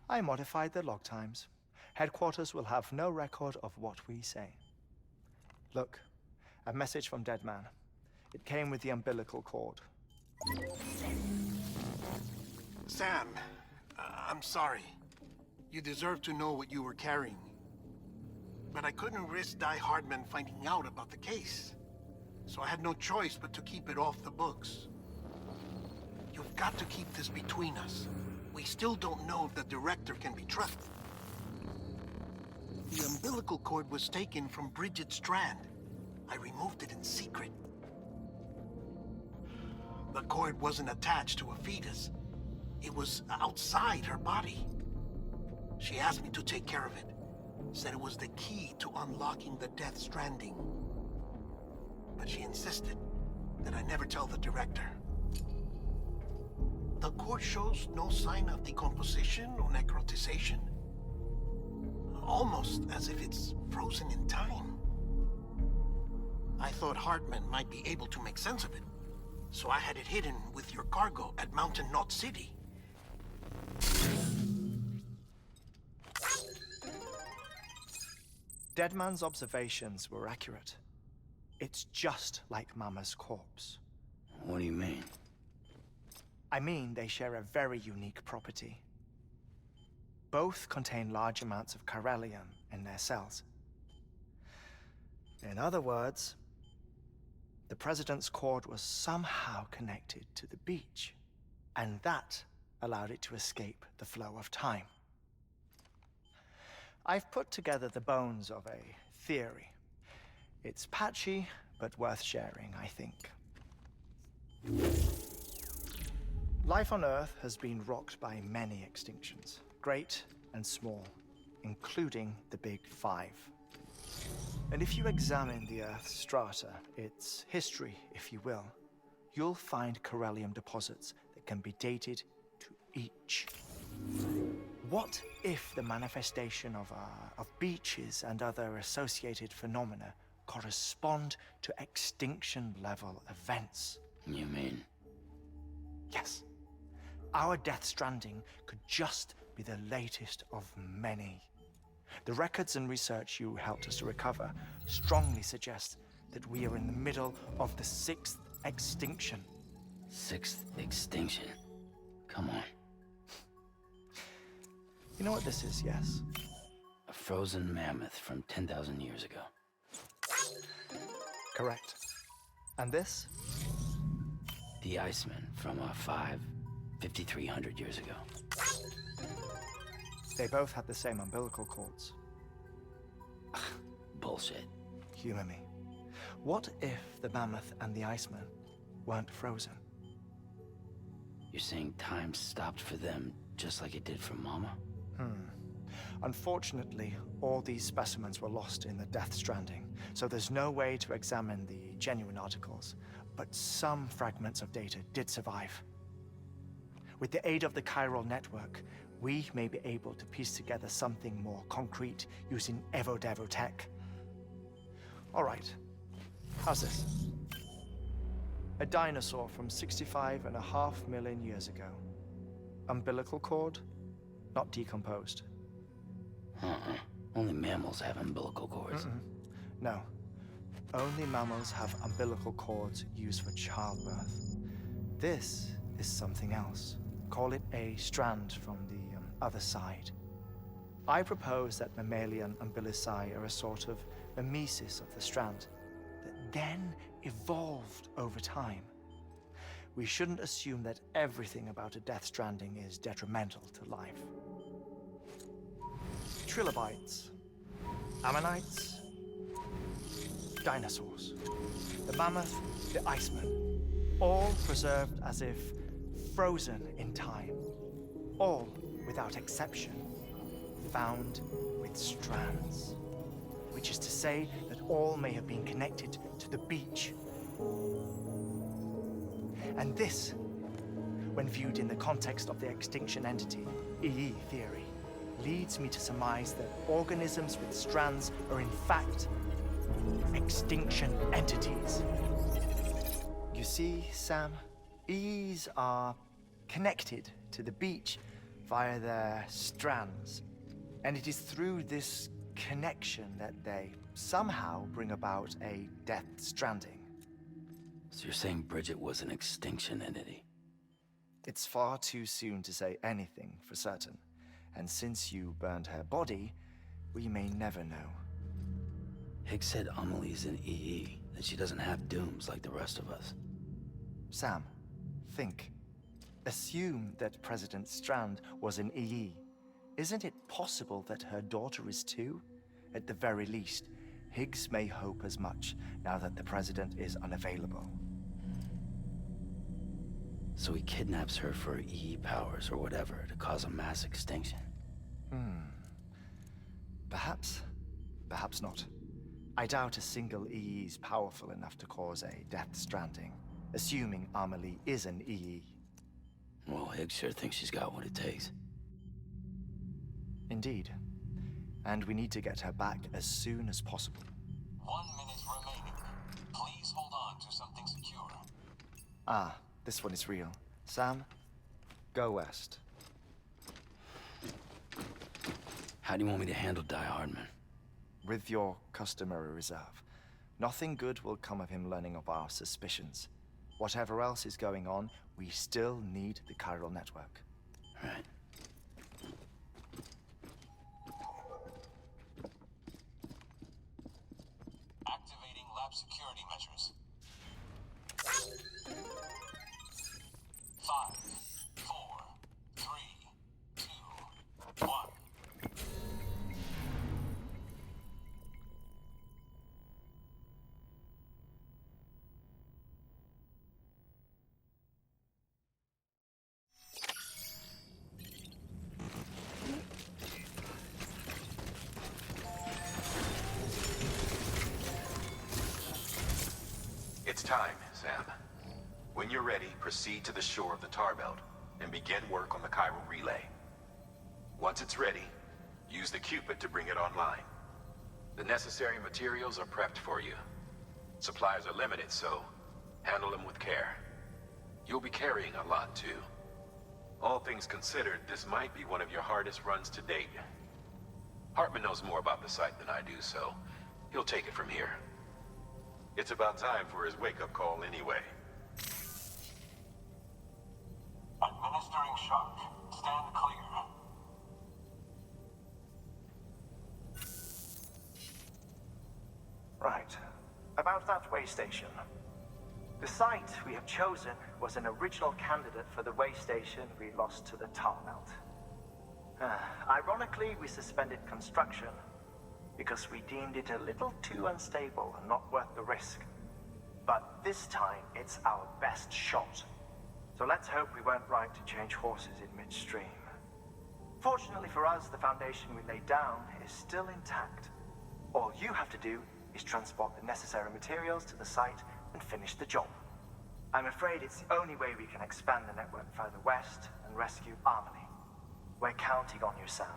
I modified the log times. Headquarters will have no record of what we say. Look, a message from Dead Man. It came with the umbilical cord. Sam, I'm sorry. You deserve to know what you were carrying. But I couldn't risk Die-hardman finding out about the case. So I had no choice but to keep it off the books. You've got to keep this between us. We still don't know if the director can be trusted. The umbilical cord was taken from Bridget Strand. I removed it in secret. The cord wasn't attached to a fetus. It was outside her body. She asked me to take care of it. Said it was the key to unlocking the Death Stranding. But she insisted that I never tell the director. The cord shows no sign of decomposition or necrotization. Almost as if it's frozen in time. I thought Heartman might be able to make sense of it, so I had it hidden with your cargo at Mountain Knot City. Deadman's observations were accurate. It's just like Mama's corpse. What do you mean? I mean they share a very unique property. Both contain large amounts of chiralium in their cells. In other words, the President's cord was somehow connected to the beach, and that allowed it to escape the flow of time. I've put together the bones of a theory. It's patchy, but worth sharing, I think. Life on Earth has been rocked by many extinctions, great and small, including the Big Five. And if you examine the Earth's strata, its history, if you will, you'll find corellium deposits that can be dated to each. What if the manifestation of beaches and other associated phenomena correspond to extinction-level events? You mean? Yes. Our Death Stranding could just be the latest of many. The records and research you helped us to recover strongly suggest that we are in the middle of the 6th extinction. 6th extinction? Come on. You know what this is, yes? A frozen mammoth from 10,000 years ago. Correct. And this? The Iceman from 5,300 years ago. They both had the same umbilical cords. Bullshit. Humor me. What if the mammoth and the Iceman weren't frozen? You're saying time stopped for them just like it did for Mama? Unfortunately, all these specimens were lost in the Death Stranding, so there's no way to examine the genuine articles, but some fragments of data did survive. With the aid of the chiral network, we may be able to piece together something more concrete using Evo-Devo tech. All right, how's this? A dinosaur from 65.5 million years ago. Umbilical cord, not decomposed. Only mammals have umbilical cords. No. Only mammals have umbilical cords used for childbirth. This is something else. Call it a strand from the other side. I propose that mammalian umbilici are a sort of mimesis of the strand that then evolved over time. We shouldn't assume that everything about a Death Stranding is detrimental to life. Trilobites, ammonites, dinosaurs, the mammoth, the Iceman, all preserved as if frozen in time, all without exception found with strands, which is to say that all may have been connected to the beach. And this, when viewed in the context of the extinction entity, EE theory, leads me to surmise that organisms with strands are in fact extinction entities. You see, Sam, EEs are connected to the beach via their strands, and it is through this connection that they somehow bring about a Death Stranding. So you're saying Bridget was an extinction entity? It's far too soon to say anything for certain, and since you burned her body, we may never know. Higgs said Amelie's an EE, that she doesn't have dooms like the rest of us. Sam, think. Assume that President Strand was an EE. Isn't it possible that her daughter is too? At the very least, Higgs may hope as much now that the President is unavailable. So he kidnaps her for EE powers or whatever to cause a mass extinction. Perhaps. Perhaps not. I doubt a single EE is powerful enough to cause a Death Stranding, assuming Amelie is an EE. Well, Higgs sure thinks she's got what it takes. Indeed. And we need to get her back as soon as possible. 1 minute remaining. Please hold on to something secure. Ah, this one is real. Sam, go west. How do you want me to handle Die-hardman? With your customary reserve. Nothing good will come of him learning of our suspicions. Whatever else is going on, we still need the chiral network. Right. Activating lab security measures. 5, 4, 3, 2, 1. time, Sam. When you're ready, proceed to the shore of the tar belt and begin work on the chiral relay. Once it's ready, use the Cupid to bring it online. The necessary materials are prepped for you. Supplies are limited, so handle them with care. You'll be carrying a lot, too. All things considered, this might be one of your hardest runs to date. Heartman knows more about the site than I do, so he'll take it from here. It's about time for his wake-up call anyway. Administering shock. Stand clear. Right. About that way station. The site we have chosen was an original candidate for the way station we lost to the tar belt. Ironically, we suspended construction because we deemed it a little too unstable and not worth the risk. But this time, it's our best shot. So let's hope we weren't right to change horses in midstream. Fortunately for us, the foundation we laid down is still intact. All you have to do is transport the necessary materials to the site and finish the job. I'm afraid it's the only way we can expand the network further west and rescue Harmony. We're counting on you, Sam.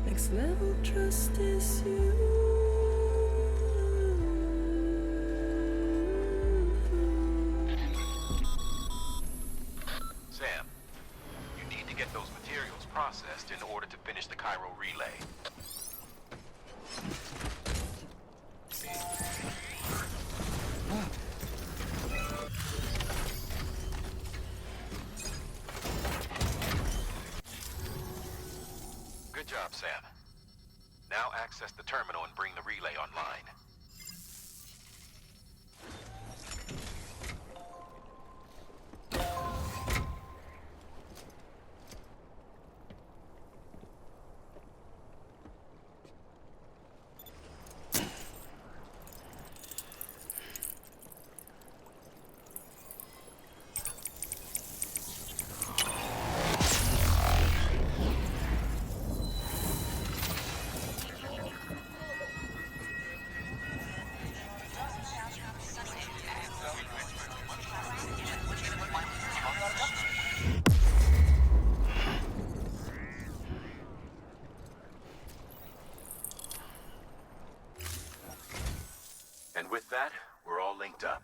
Next level trust is you. Sam, you need to get those materials processed in order to finish the chiral relay. Good job, Sam. Now access the terminal and bring the relay online. And with that, we're all linked up.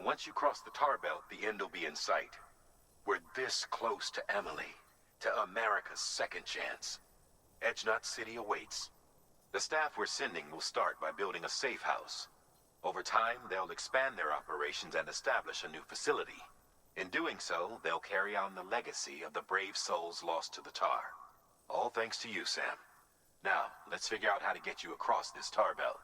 Once you cross the tar belt, the end will be in sight. We're this close to Emily, to America's second chance. Edgenut City awaits. The staff we're sending will start by building a safe house. Over time, they'll expand their operations and establish a new facility. In doing so, they'll carry on the legacy of the brave souls lost to the tar. All thanks to you, Sam. Now, let's figure out how to get you across this tar belt.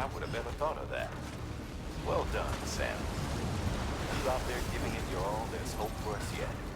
I would have ever thought of that. Well done, Sam. You out there giving it your all, there's hope for us yet.